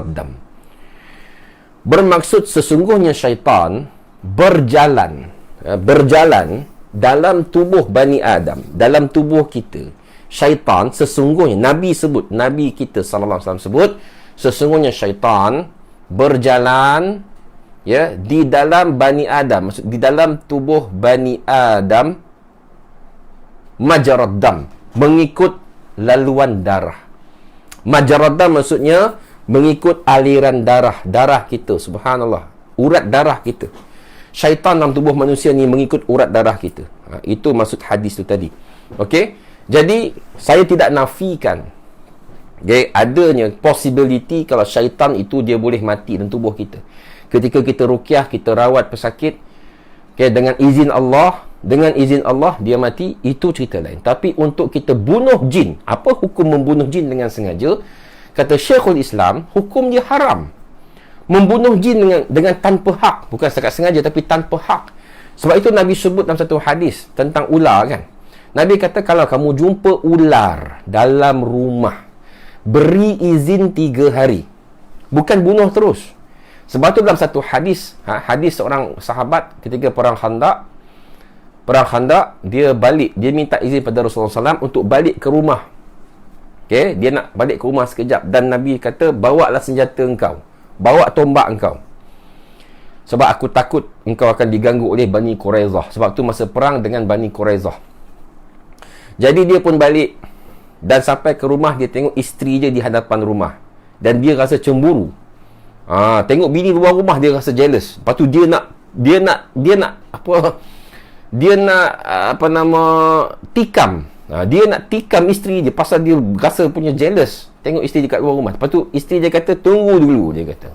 dam. Bermaksud sesungguhnya syaitan berjalan dalam tubuh Bani Adam, dalam tubuh kita. Syaitan sesungguhnya, Nabi kita sallallahu alaihi wasallam sebut, sesungguhnya syaitan berjalan di dalam Bani Adam, maksud di dalam tubuh Bani Adam, majarad dam, mengikut laluan darah. Majarad dam maksudnya mengikut aliran darah kita. Subhanallah, urat darah kita. Syaitan dalam tubuh manusia ni mengikut urat darah kita. Itu maksud hadis tu tadi. Okey, jadi saya tidak nafikan adanya possibility kalau syaitan itu dia boleh mati dalam tubuh kita. Ketika kita ruqyah, kita rawat pesakit, dengan izin Allah dia mati, itu cerita lain. Tapi untuk kita bunuh jin, apa hukum membunuh jin dengan sengaja? Kata Syekhul Islam, hukum dia haram. Membunuh jin dengan tanpa hak, bukan setakat sengaja tapi tanpa hak. Sebab itu Nabi sebut dalam satu hadis tentang ular kan. Nabi kata kalau kamu jumpa ular dalam rumah, beri izin 3 hari. Bukan bunuh terus. Sebab tu dalam satu hadis, hadis seorang sahabat ketika perang Khandaq, dia minta izin pada Rasulullah SAW untuk balik ke rumah. Dia nak balik ke rumah sekejap, dan Nabi kata, bawalah senjata engkau, bawa tombak engkau, sebab aku takut engkau akan diganggu oleh Bani Quraizah. Sebab tu masa perang dengan Bani Quraizah. Jadi dia pun balik, dan sampai ke rumah dia tengok isteri dia di hadapan rumah, dan dia rasa cemburu. Tengok bini luar rumah, dia rasa jealous. Lepas tu dia nak tikam. Dia nak tikam isteri dia pasal dia rasa punya jealous tengok isteri dekat luar rumah. Lepas tu isteri dia kata, tunggu dulu, dia kata.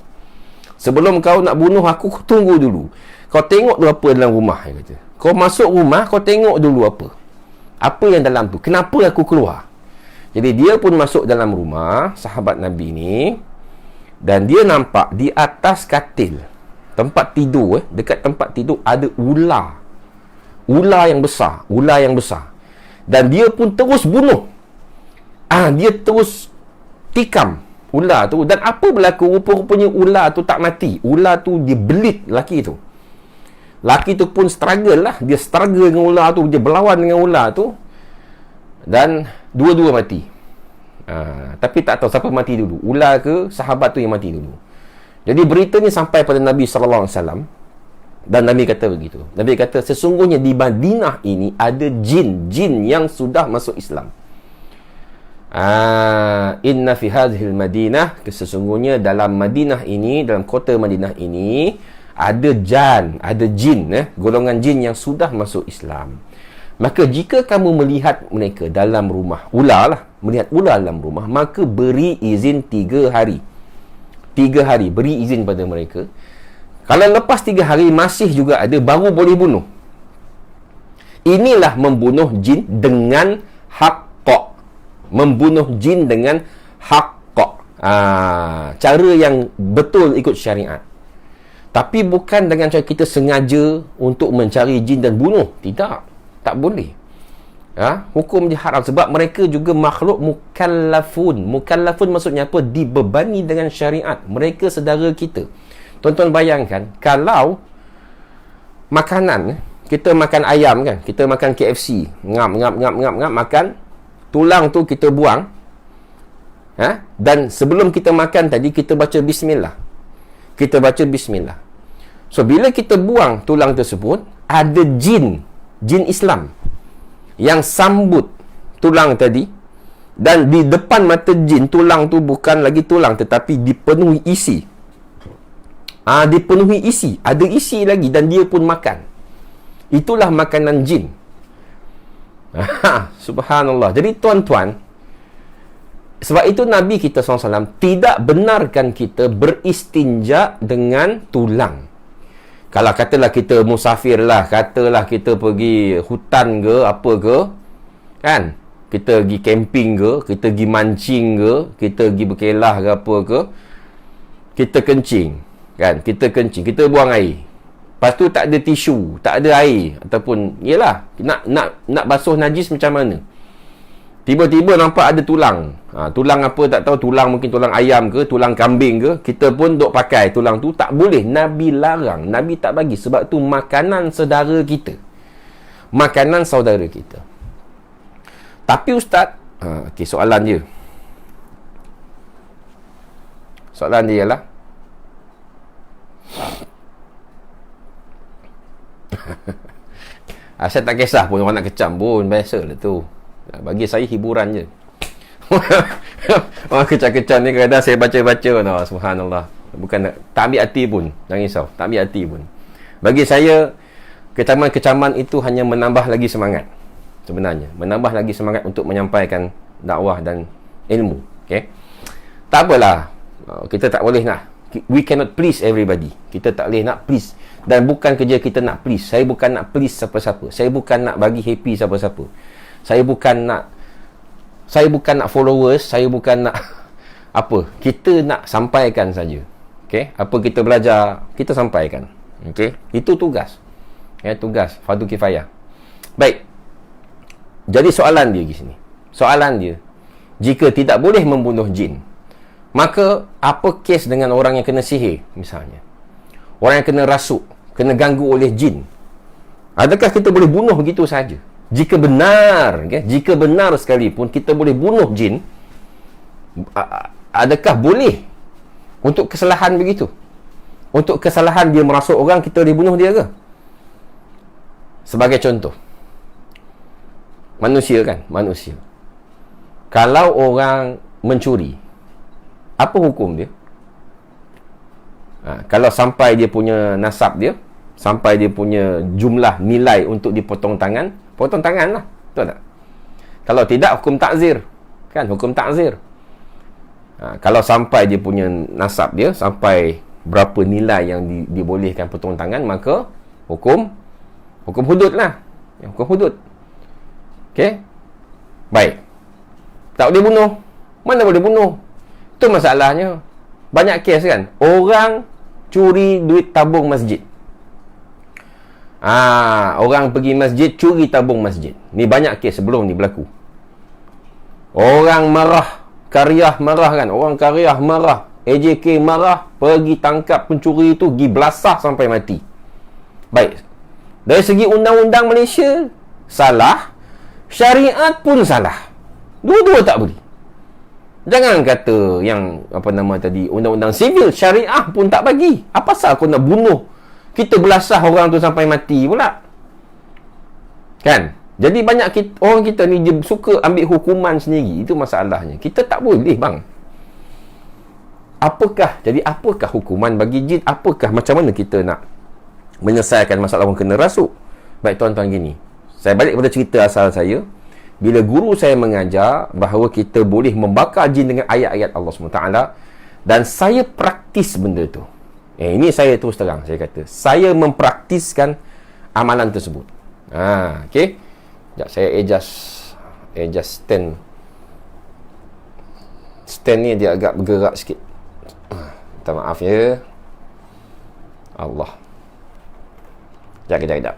Sebelum kau nak bunuh aku, kau tunggu dulu. Kau tengok dulu apa dalam rumah, dia kata. Kau masuk rumah, kau tengok dulu apa yang dalam tu. Kenapa aku keluar? Jadi dia pun masuk dalam rumah sahabat Nabi ni, dan dia nampak di atas katil, tempat tidur, dekat tempat tidur ada ular yang besar. Dan dia pun terus bunuh. Dia terus tikam ular tu. Dan apa berlaku? Rupa-rupanya ular tu tak mati. Ular tu dia belit laki tu. Laki tu pun struggle lah. Dia struggle dengan ular tu, dia berlawan dengan ular tu, dan dua-dua mati. Tapi tak tahu siapa mati dulu, ular ke sahabat tu yang mati dulu. Jadi berita ni sampai pada Nabi SAW, dan Nabi kata begitu. Nabi kata sesungguhnya di Madinah ini ada jin yang sudah masuk Islam. Inna fi hadhil Madinah, sesungguhnya dalam Madinah ini, dalam kota Madinah ini ada jin, golongan jin yang sudah masuk Islam. Maka jika kamu melihat mereka dalam rumah, melihat ular dalam rumah, maka beri izin 3 hari. 3 hari beri izin pada mereka. Kalau lepas 3 hari masih juga ada, baru boleh bunuh. Inilah membunuh jin dengan haqqa. Membunuh jin dengan haqqa. Cara yang betul ikut syariat. Tapi bukan dengan cara kita sengaja untuk mencari jin dan bunuh. Tidak. Tak boleh. Hukum dia haram. Sebab mereka juga makhluk mukallafun. Mukallafun maksudnya apa? Dibebani dengan syariat. Mereka saudara kita. Tuan-tuan bayangkan, kalau makanan, kita makan ayam kan, kita makan KFC, ngap, makan, tulang tu kita buang, dan sebelum kita makan tadi, kita baca bismillah. So, bila kita buang tulang tersebut, ada jin Islam yang sambut tulang tadi, dan di depan mata jin, tulang tu bukan lagi tulang, tetapi dipenuhi isi. Ada isi lagi, dan dia pun makan. Itulah makanan jin. Subhanallah. Jadi tuan-tuan, sebab itu Nabi kita SAW tidak benarkan kita beristinja dengan tulang. Kalau katalah kita musafir lah, katalah kita pergi hutan ke, apa ke, kan, kita pergi camping ke, kita pergi mancing ke, kita pergi berkelah ke, apa ke, kita kencing, kan, kita buang air, lepas tu tak ada tisu, tak ada air, ataupun yelah nak basuh najis macam mana, Tiba-tiba nampak ada tulang. Tulang apa tak tahu, tulang mungkin tulang ayam ke, tulang kambing ke. Kita pun duk pakai tulang tu. Tak boleh. Nabi larang. Nabi tak bagi. Sebab tu makanan saudara kita. Makanan saudara kita. Tapi Ustaz, okey, soalan dia. Soalan dia ialah, saya tak kisah pun orang nak kecam pun. Biasalah tu. Bagi saya hiburan je. Orang kecam-kecam ni kadang saya baca-baca, subhanallah. Bukan tak ambil hati pun. Jangan risau, tak ambil hati pun. Bagi saya, kecaman-kecaman itu hanya menambah lagi semangat. Sebenarnya menambah lagi semangat untuk menyampaikan dakwah dan ilmu. Okay? Tak apalah. Kita tak boleh nak, we cannot please everybody. Kita tak boleh nak please. Dan bukan kerja kita nak please. Saya bukan nak please siapa-siapa. Saya bukan nak bagi happy siapa-siapa. Saya bukan nak followers. Saya bukan nak apa. Kita nak sampaikan saja. Okay? Apa kita belajar, kita sampaikan. Okay? Itu tugas. Tugas fardu kifayah. Baik. Jadi soalan dia di sini. Soalan dia, jika tidak boleh membunuh jin, maka apa kes dengan orang yang kena sihir misalnya? Orang yang kena rasuk, kena ganggu oleh jin. Adakah kita boleh bunuh begitu saja? Jika benar, jika benar sekalipun kita boleh bunuh jin, adakah boleh untuk kesalahan begitu? Untuk kesalahan dia merasuk orang, kita boleh bunuh dia ke? Sebagai contoh, manusia kan, manusia. Kalau orang mencuri, apa hukum dia? Kalau sampai dia punya nasab dia, sampai dia punya jumlah nilai untuk dipotong tangan, potong tangan lah. Betul tak? Kalau tidak, hukum takzir. Kan, hukum takzir. Kalau sampai dia punya nasab dia, sampai berapa nilai yang dibolehkan potong tangan, maka hukum hudud lah. Hukum hudud. Okey? Baik. Tak boleh bunuh. Mana boleh bunuh? Itu masalahnya. Banyak kes kan? Orang curi duit tabung masjid. Orang pergi masjid, curi tabung masjid. Ni banyak kes sebelum ni berlaku. Orang marah, Karyah marah kan? Orang Karyah marah, AJK marah, pergi tangkap pencuri itu, pergi belasah sampai mati. Baik. Dari segi undang-undang Malaysia, salah. Syariat pun salah. Dua-dua tak boleh. Jangan kata yang undang-undang sivil, syariah pun tak bagi. Apa pasal aku nak bunuh? Kita belasah orang tu sampai mati pula. Kan? Jadi banyak orang kita ni dia suka ambil hukuman sendiri. Itu masalahnya. Kita tak boleh bang. Apakah hukuman bagi jin? Macam mana kita nak menyelesaikan masalah orang kena rasuk? Baik tuan-tuan, gini. Saya balik pada cerita asal saya. Bila guru saya mengajar bahawa kita boleh membakar jin dengan ayat-ayat Allah SWT, dan saya praktis benda tu. Ini saya terus terang, saya kata, saya mempraktiskan amalan tersebut. Okey. Sekejap, saya adjust stand ni dia agak bergerak sikit. Minta maaf ya. Allah. Sekejap.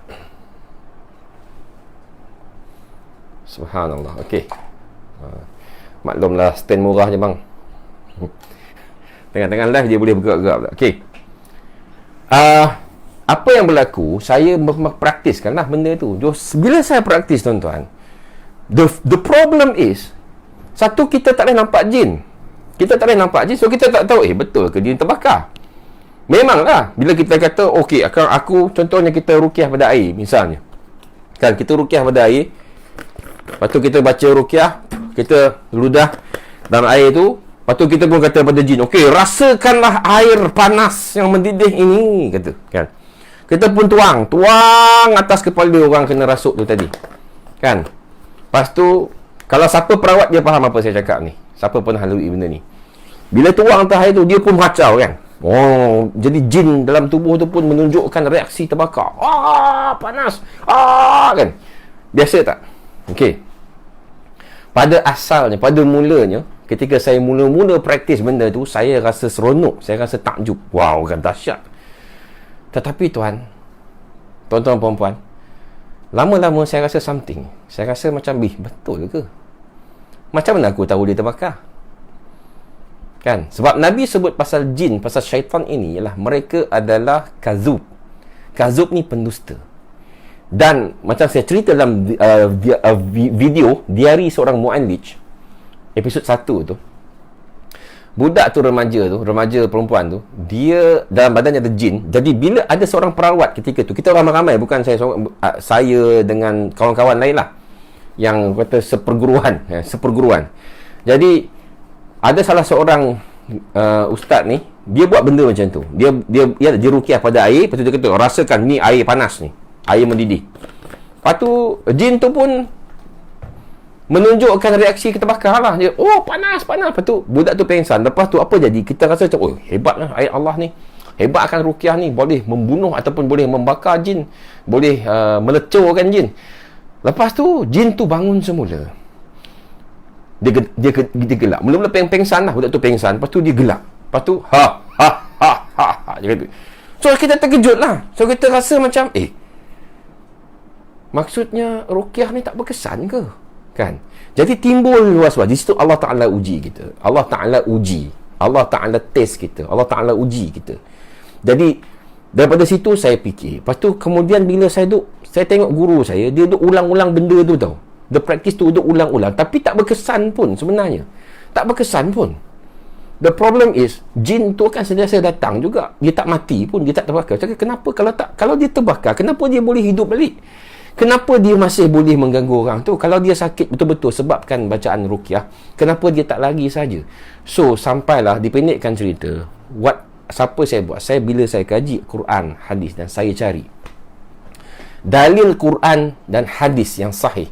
Subhanallah. Okey. Maklumlah stand murah je bang. Tengah-tengah live dia boleh bergerak-gerak pula. Okey. Apa yang berlaku, saya mempraktiskanlah benda tu. Bila saya praktis tuan-tuan, the problem is, satu, kita tak boleh nampak jin. So kita tak tahu betul ke jin terbakar. Memanglah bila kita kata okey, aku contohnya kita ruqyah pada air misalnya. Kan kita ruqyah pada air. Lepas tu kita baca ruqyah, kita ludah dalam air tu. Lepas tu kita pun kata pada jin, okey, rasakanlah air panas yang mendidih ini, kata kan. Kita pun tuang atas kepala orang kena rasuk tu tadi. Kan? Lepas tu, kalau siapa perawat dia faham apa saya cakap ni. Siapa pernah lalui benda ni. Bila tuang atas air tu, dia pun kacau kan. Jadi jin dalam tubuh tu pun menunjukkan reaksi terbakar. Panas. Kan? Biasa tak? Okey. Pada asalnya, pada mulanya, ketika saya mula-mula praktis benda tu, saya rasa seronok, saya rasa takjub. Wow, kan dahsyat. Tetapi tuan-tuan puan-puan, lama-lama saya rasa something. Saya rasa macam, betul ke? Macam mana aku tahu dia terbakar? Kan? Sebab Nabi sebut pasal jin, pasal syaitan ini ialah mereka adalah kazub. Kazub ni pendusta. Dan macam saya cerita dalam video diari seorang mu'allij episod 1 tu, budak tu, remaja perempuan tu, dia dalam badannya ada jin. Jadi bila ada seorang perawat ketika tu, kita ramai-ramai, bukan saya dengan kawan-kawan lain lah, yang kata seperguruan. Jadi ada salah seorang ustaz ni, dia buat benda macam tu. Dia ruqyah pada air, lepas tu dia kata, rasakan ni air panas ni, air mendidih. Lepas tu jin tu pun menunjukkan reaksi terbakar lah. Dia, oh panas. Lepas tu budak tu pengsan. Lepas tu apa jadi? Kita rasa macam, oh hebatlah ayat Allah ni, hebatkan ruqyah ni, boleh membunuh ataupun boleh membakar jin, boleh melecurkan jin. Lepas tu jin tu bangun semula. Dia gelak. Mula-mula pengsan lah, budak tu pengsan. Lepas tu dia gelak. Lepas tu ha dia kata. So kita terkejut lah. So kita rasa macam, maksudnya ruqyah ni tak berkesan ke? Kan? Jadi timbul was-was. Di situ Allah Ta'ala uji kita. Allah Ta'ala test kita. Allah Ta'ala uji kita. Jadi daripada situ saya fikir. Lepas tu kemudian bila saya tengok guru saya, dia duk ulang-ulang benda tu tau. The practice tu duk ulang-ulang, tapi tak berkesan pun sebenarnya. Tak berkesan pun. The problem is, jin tu kan sentiasa datang juga. Dia tak mati pun, dia tak terbakar. Cakap, kenapa kalau dia terbakar, kenapa dia boleh hidup balik? Kenapa dia masih boleh mengganggu orang tu? Kalau dia sakit betul-betul sebabkan bacaan ruqyah, kenapa dia tak lagi saja? So, sampailah dipendekkan cerita. Siapa saya buat? Bila saya kaji Quran, hadis, dan saya cari dalil Quran dan hadis yang sahih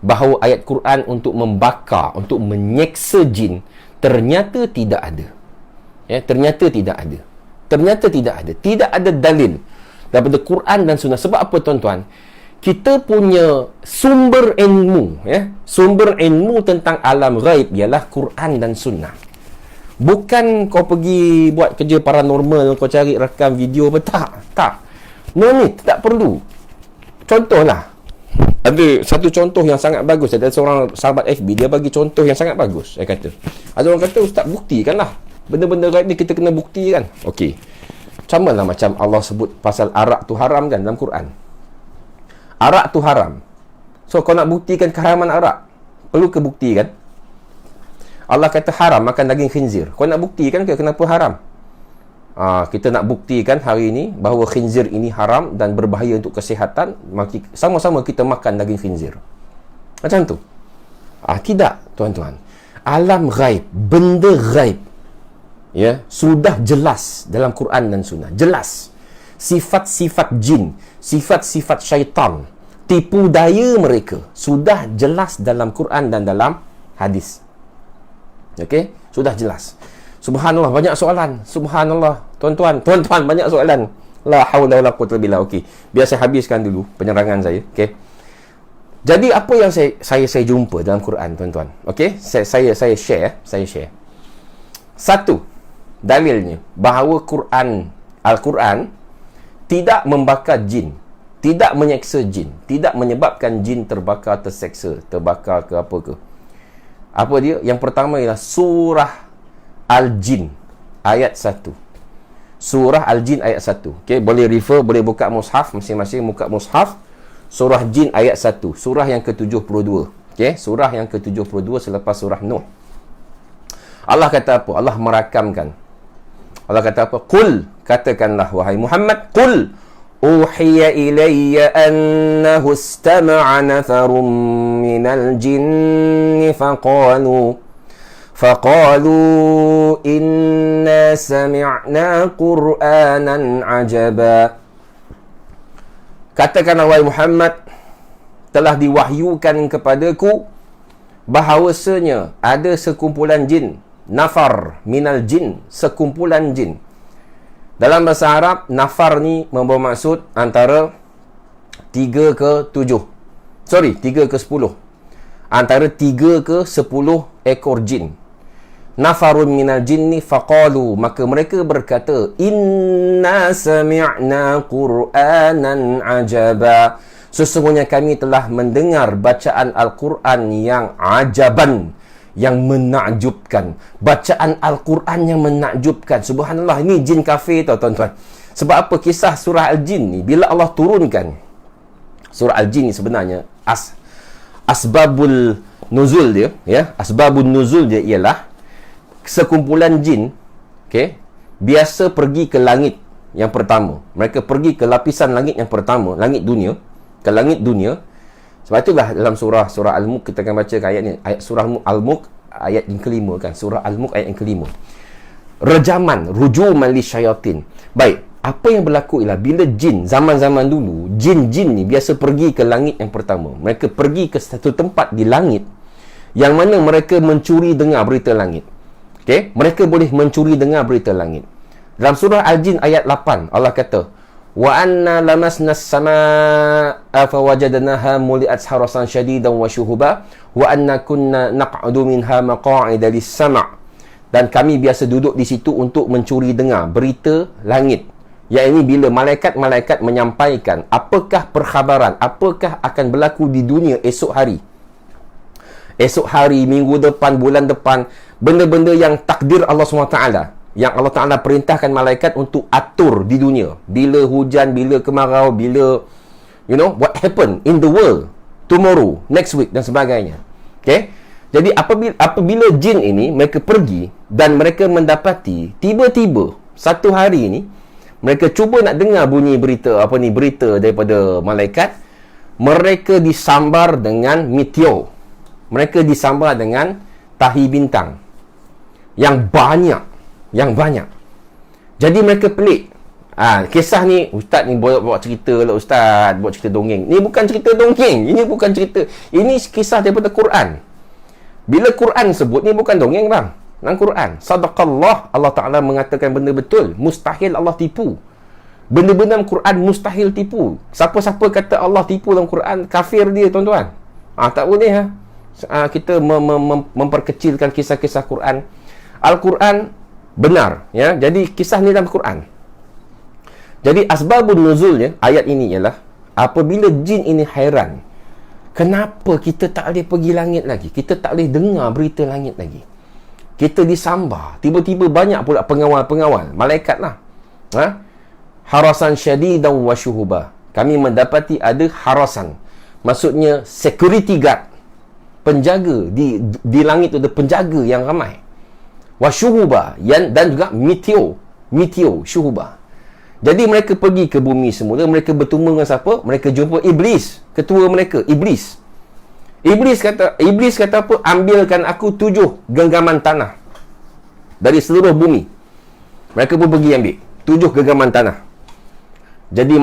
bahawa ayat Quran untuk membakar, untuk menyeksa jin, ternyata tidak ada. Ternyata tidak ada. Tidak ada dalil daripada Quran dan Sunnah. Sebab apa, tuan-tuan? Kita punya sumber ilmu tentang alam ghaib ialah Quran dan Sunnah. Bukan kau pergi buat kerja paranormal, kau cari rakam video apa. Tak. No need, tak perlu. Contohlah, ada satu contoh yang sangat bagus. Ada seorang sahabat FB, dia bagi contoh yang sangat bagus. Saya kata, ada orang kata, ustaz, buktikan lah. Benda-benda ghaib ni kita kena buktikan. Okey. Sama lah macam Allah sebut pasal arak tu haram kan dalam Quran. Arak tu haram. So kau nak buktikan keharaman arak, perlu ke buktikan? Allah kata haram makan daging khinzir. Kau nak buktikan ke kenapa haram? Kita nak buktikan hari ini bahawa khinzir ini haram dan berbahaya untuk kesihatan, maka sama-sama kita makan daging khinzir. Macam tu? Tidak, tuan-tuan. Alam ghaib, benda ghaib, sudah jelas dalam Quran dan Sunnah. Jelas. Sifat-sifat jin, sifat-sifat syaitan, tipu daya mereka sudah jelas dalam Quran dan dalam hadis. Okey, sudah jelas. Subhanallah, banyak soalan. Subhanallah, tuan-tuan banyak soalan. La haula wala quwwata illa billah. Okey, biar saya habiskan dulu penerangan saya. Okey. Jadi apa yang saya jumpa dalam Quran, tuan-tuan? Okey, saya share. Satu, dalilnya bahawa Al-Quran tidak membakar jin, tidak menyeksa jin, tidak menyebabkan jin terbakar, terseksa, terbakar ke apa ke. Apa dia? Yang pertama ialah surah Al-Jin ayat 1. Surah Al-Jin ayat 1. Okey, boleh refer, boleh buka mushaf, masing-masing buka mushaf. Surah Jin ayat 1, surah yang ke-72. Okey, surah yang ke-72 selepas surah Nuh. Allah kata apa? Allah merakamkan. Allah kata apa? Qul, katakanlah wahai Muhammad, qul uhiya ilayya annahu istama'a natharun minal jinni faqalu inna sami'na qur'anan ajaba. Katakanlah wahai Muhammad, telah diwahyukan kepadaku bahawasanya ada sekumpulan jin, nafar minal jin, sekumpulan jin. Dalam bahasa Arab, nafar ni membawa maksud antara 3 ke 7. 3 ke 10. Antara 3 ke 10 ekor jin. Nafarun minal jinni faqalu, maka mereka berkata, inna sami'na qur'anan ajaba, sesungguhnya kami telah mendengar bacaan Al-Quran yang ajaban, yang menakjubkan. Bacaan Al-Quran yang menakjubkan. Subhanallah, ini jin kafir tau tuan-tuan. Sebab apa? Kisah surah Al-Jin ni, bila Allah turunkan surah Al-Jin ni sebenarnya asbabul nuzul dia, ya, asbabun nuzul dia ialah sekumpulan jin, okey, biasa pergi ke langit yang pertama. Mereka pergi ke lapisan langit yang pertama, langit dunia, ke langit dunia. Sebab itulah dalam surah Al-Mulk kita akan baca ayat ni, ayat surah Al-Mulk ayat yang kelima kan, surah Al-Mulk ayat yang kelima. Rejaman, rujuman li syayatin. Baik, apa yang berlaku ialah bila jin zaman-zaman dulu, jin-jin ni biasa pergi ke langit yang pertama. Mereka pergi ke satu tempat di langit yang mana mereka mencuri dengar berita langit. Okey, mereka boleh mencuri dengar berita langit. Dalam surah Al-Jin ayat 8 Allah kata, wa anna lamasna as-samaa'a fawajadnaha muli'at harasan syadidan wa syuhuba wa anna kunna naq'udu minha maq'ida lis-sam'. Dan kami biasa duduk di situ untuk mencuri dengar berita langit. Iaitu bila malaikat-malaikat menyampaikan apakah perkhabaran, apakah akan berlaku di dunia esok hari. Esok hari, minggu depan, bulan depan, benda-benda yang takdir Allah SWT, yang Allah Ta'ala perintahkan malaikat untuk atur di dunia. Bila hujan, bila kemarau, bila, what happen in the world tomorrow, next week dan sebagainya. Okay? Jadi apabila jin ini, mereka pergi dan mereka mendapati, tiba-tiba, satu hari ini, mereka cuba nak dengar bunyi berita, berita daripada malaikat, mereka disambar dengan meteor. Mereka disambar dengan tahi bintang yang banyak. Jadi mereka pelik. Kisah ni, ustaz ni buat cerita lah, ustaz buat cerita dongeng. Ni bukan cerita dongeng. Ini bukan cerita. Ini kisah daripada Quran. Bila Quran sebut, ni bukan dongeng bang. Dalam Quran, sadaqallah, Allah Ta'ala mengatakan benda betul. Mustahil Allah tipu. Benda-benda dalam Quran mustahil tipu. Siapa-siapa kata Allah tipu dalam Quran, kafir dia tuan-tuan. Tak boleh kita memperkecilkan kisah-kisah Quran. Al-Quran benar, ya. Jadi kisah ni dalam Quran. Jadi asbabun nuzulnya ayat ini ialah apabila jin ini hairan, kenapa kita tak boleh pergi langit lagi, kita tak boleh dengar berita langit lagi, kita disambar. Tiba-tiba banyak pula pengawal-pengawal, malaikat lah, harasan syadidan wa syuhuba. Kami mendapati ada harasan, maksudnya security guard, penjaga di langit tu, ada penjaga yang ramai. Wasyuhuba, dan juga meteor syuhuba. Jadi mereka pergi ke bumi semula. Mereka bertemu dengan siapa? Mereka jumpa Iblis, ketua mereka, Iblis. Iblis kata apa? Ambilkan aku 7 genggaman tanah dari seluruh bumi. Mereka pun pergi ambil 7 genggaman tanah. Jadi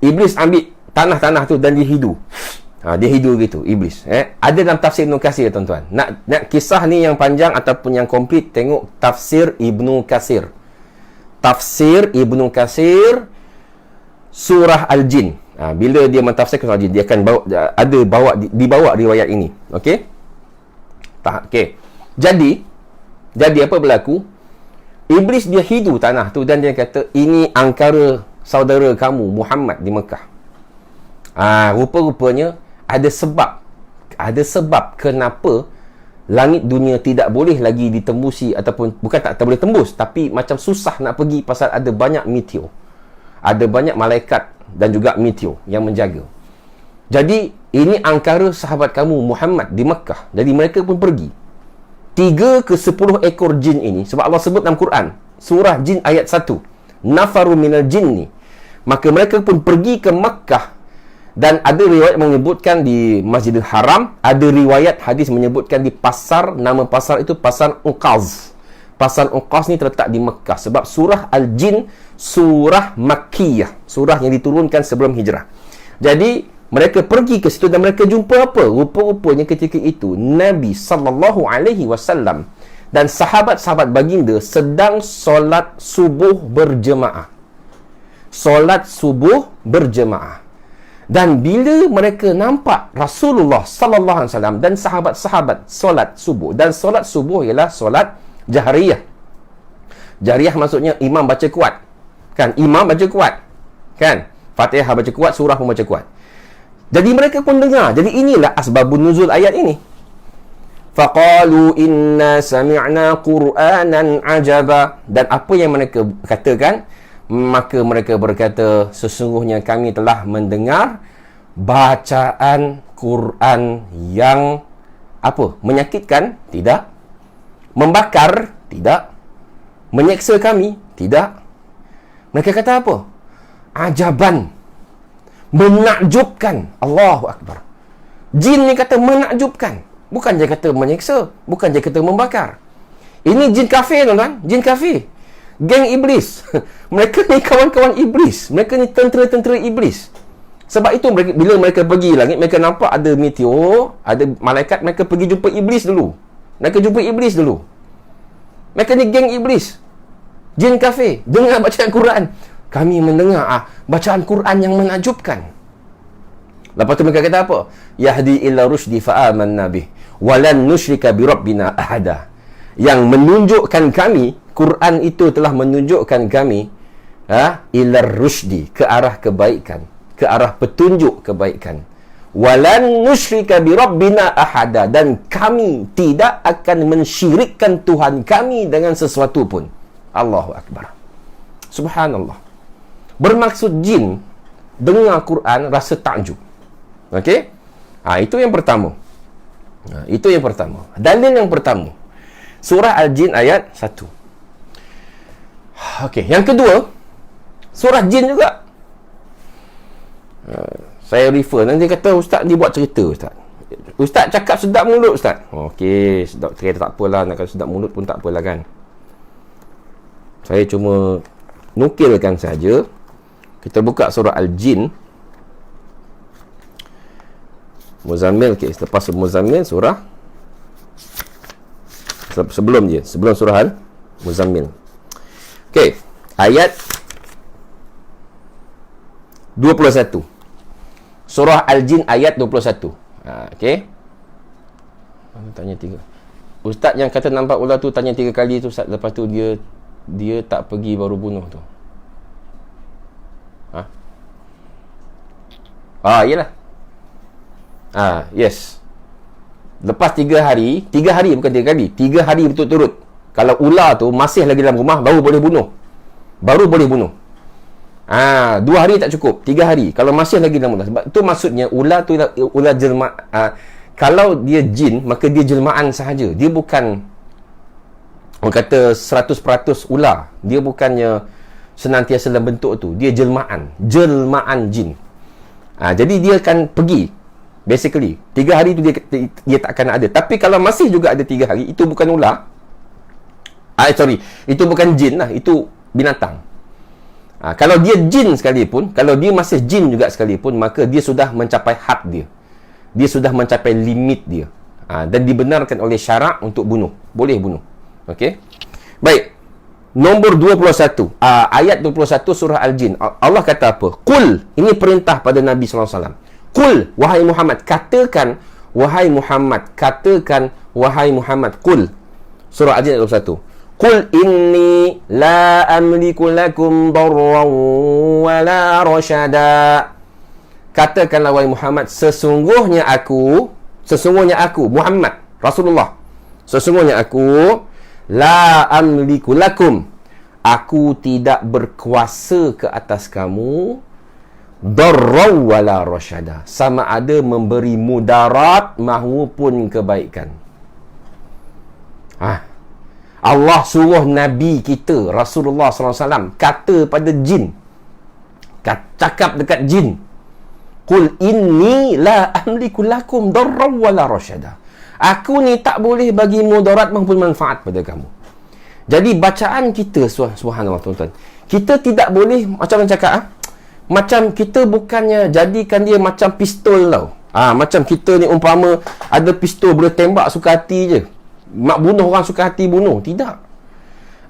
Iblis ambil tanah-tanah tu dan dia hidu. Dia hidu gitu, Iblis. Ada dalam tafsir Ibnu Katsir, tuan-tuan. Nak kisah ni yang panjang ataupun yang komplit, tengok tafsir Ibnu Katsir. Tafsir Ibnu Katsir surah Al-Jin. Bila dia mentafsirkan surah Al-Jin, dia akan dibawa riwayat ini. Okey? Okey. Jadi apa berlaku? Iblis dia hidu tanah tu dan dia kata, ini angkara saudara kamu Muhammad di Mekah. Rupa-rupanya ada sebab kenapa langit dunia tidak boleh lagi ditembusi, ataupun bukan tak boleh tembus, tapi macam susah nak pergi pasal ada banyak meteor, ada banyak malaikat dan juga meteor yang menjaga. Jadi ini angkara sahabat kamu Muhammad di Mekah. Jadi mereka pun pergi. 3 ke 10 ekor jin ini, sebab Allah sebut dalam Quran surah Jin ayat 1, nafaru minal jinni, maka mereka pun pergi ke Mekah. Dan ada riwayat menyebutkan di Masjidil Haram, ada riwayat hadis menyebutkan di pasar, nama pasar itu Pasar Uqaz. Pasar Uqaz ni terletak di Mekah. Sebab surah Al-Jin surah Makkiyah, surah yang diturunkan sebelum hijrah. Jadi mereka pergi ke situ dan mereka jumpa apa? Rupa-rupanya ketika itu Nabi SAW dan sahabat-sahabat baginda sedang solat subuh berjemaah. Solat subuh berjemaah. Dan bila mereka nampak Rasulullah sallallahu alaihi wasallam dan sahabat-sahabat solat subuh, dan solat subuh ialah solat jahriyah. Jahriyah maksudnya imam baca kuat. Kan? Imam baca kuat. Kan? Fatihah baca kuat, surah pun baca kuat. Jadi mereka pun dengar. Jadi inilah asbabun nuzul ayat ini. Faqalu inna sami'na Qur'anan ajaba. Dan apa yang mereka katakan? Maka mereka berkata, sesungguhnya kami telah mendengar bacaan Quran yang apa? Menyakitkan? Tidak. Membakar? Tidak. Menyeksa kami? Tidak. Mereka kata apa? Ajaban. Menakjubkan. Allahu Akbar. Jin ni kata menakjubkan. Bukan dia kata menyeksa. Bukan dia kata membakar. Ini jin kafir, tuan-tuan. Jin kafir. Geng iblis. Mereka ni kawan-kawan iblis. Mereka ni tentera-tentera iblis. Sebab itu bila mereka pergi langit, mereka nampak ada meteor, ada malaikat, mereka pergi jumpa iblis dulu. Mereka jumpa iblis dulu. Mereka ni geng iblis. Jin kafir. Dengar bacaan Quran. Kami mendengar bacaan Quran yang menakjubkan. Lepas tu mereka kata apa? Yahdi illa rusydi fa'amanna bih walan nusyrika bi rabbina ahada. Yang menunjukkan kami, Quran itu telah menunjukkan kami ila rusydi, ke arah kebaikan, ke arah petunjuk kebaikan. Walan nusyrika bi rabbina ahada, dan kami tidak akan mensyirikkan Tuhan kami dengan sesuatu pun. Allahu Akbar. Subhanallah. Bermaksud jin dengar Quran rasa takjub. Okey? Itu yang pertama. Itu yang pertama. Dalil yang pertama. Surah Al-Jin ayat 1. Okey, yang kedua, surah Jin juga. Saya refer, nanti kata ustaz ni buat cerita ustaz. Ustaz cakap sedap mulut ustaz. Okey, sedap cerita tak apalah, nak kata sedap mulut pun tak apalah kan. Saya cuma nukilkan saja. Kita buka surah Al-Jin. Muzammil, okay. Lepas Muzammil surah sebelum surah Al-Muzammil. Okey, ayat 21. Surah Al-Jin ayat 21. Okey. Tanya 3. Ustaz yang kata nampak ular tu tanya 3 kali tu ustaz, lepas tu dia tak pergi baru bunuh tu. Iyalah. Yes. Lepas 3 hari bukan 3 kali, 3 hari berturut-turut. Kalau ular tu masih lagi dalam rumah, baru boleh bunuh. 2 hari tak cukup, 3 hari. Kalau masih lagi dalam rumah. Sebab tu maksudnya ular tu ular jelma. Kalau dia jin, maka dia jelmaan sahaja. Dia bukan, orang kata 100% ular. Dia bukannya senantiasa dalam bentuk tu. Dia jelmaan jin. Jadi dia akan pergi. Basically 3 hari tu dia tak akan ada. Tapi kalau masih juga ada 3 hari, itu bukan ular. Itu bukan jin lah, itu binatang. Kalau dia jin sekalipun, kalau dia masih jin juga sekalipun, maka dia sudah mencapai had dia. Dia sudah mencapai limit dia. Dan dibenarkan oleh syarak untuk bunuh. Boleh bunuh. Okey. Baik. Nombor 21. Ayat 21 surah Al-Jin. Allah kata apa? Qul. Ini perintah pada Nabi sallallahu alaihi wasallam. Qul, wahai Muhammad, katakan wahai Muhammad, qul. Surah Al-Jin ayat 21. Qul inni la amliku lakum darran wa la rashada. Katakanlah wahai Muhammad, sesungguhnya aku Muhammad Rasulullah, sesungguhnya aku la amliku lakum, aku tidak berkuasa ke atas kamu, darran wala rasyada, sama ada memberi mudarat maupun kebaikan. Allah suruh Nabi kita Rasulullah SAW kata pada jin, cakap dekat jin, qul inni la amliku lakum darran wala rasyada, aku ni tak boleh bagi mudarat maupun manfaat pada kamu. Jadi bacaan kita, subhanallah tuan-tuan, kita tidak boleh macam mana cakap macam kita bukannya jadikan dia macam pistol tau. Macam kita ni umpama ada pistol boleh tembak suka hati je, mak bunuh orang suka hati bunuh. Tidak.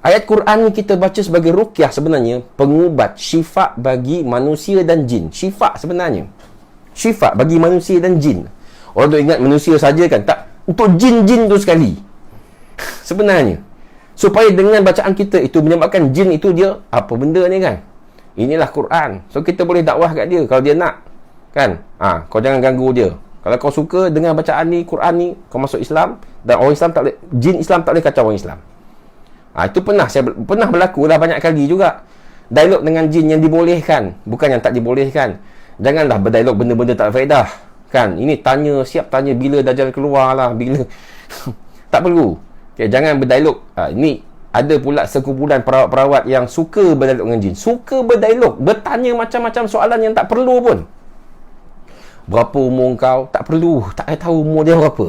Ayat Quran ni kita baca sebagai ruqyah, sebenarnya pengubat, syifa bagi manusia dan jin. Syifa sebenarnya, syifa bagi manusia dan jin. Orang tu ingat manusia saja kan? Tak, untuk jin-jin tu sekali sebenarnya, supaya dengan bacaan kita itu menyebabkan jin itu dia apa benda ni kan, inilah Quran. So kita boleh dakwah kat dia kalau dia nak kan. Kau jangan ganggu dia. Kalau kau suka dengan bacaan ni, Quran ni, kau masuk Islam. Dan orang Islam tak boleh, jin Islam tak boleh kacau orang Islam. Itu pernah berlaku lah banyak kali juga. Dialog dengan jin yang dibolehkan, bukan yang tak dibolehkan. Janganlah berdialog benda-benda tak faedah, kan? Ini siap tanya bila Dajjal keluar lah, bila. Tak perlu. Okay, jangan berdialog. Ini ada pula sekumpulan perawat-perawat yang suka berdialog dengan jin. Suka berdialog, bertanya macam-macam soalan yang tak perlu pun. Berapa umur kau? Tak perlu. Tak payah tahu umur dia berapa.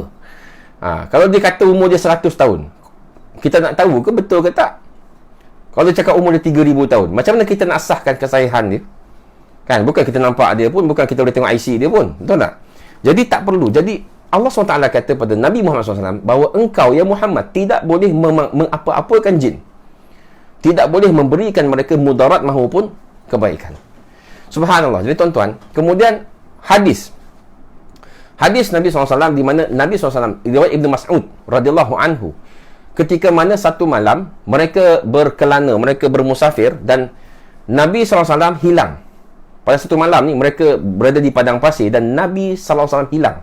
Kalau dia kata umur dia 100 tahun, kita nak tahu ke betul ke tak? Kalau dia cakap umur dia 3,000 tahun, macam mana kita nak sahkan kesahihan dia? Kan? Bukan kita nampak dia pun, bukan kita boleh tengok IC dia pun. Betul tak? Jadi tak perlu. Jadi Allah SWT kata pada Nabi Muhammad SAW bahawa engkau, ya Muhammad, tidak boleh mengapa-apakan jin. Tidak boleh memberikan mereka mudarat maupun kebaikan. Subhanallah. Jadi tuan-tuan, kemudian hadis Nabi SAW, di mana Nabi SAW, riwayat Ibn Mas'ud radhiyallahu anhu, ketika mana satu malam mereka berkelana, mereka bermusafir, dan Nabi SAW hilang. Pada satu malam ni mereka berada di padang pasir dan Nabi SAW hilang.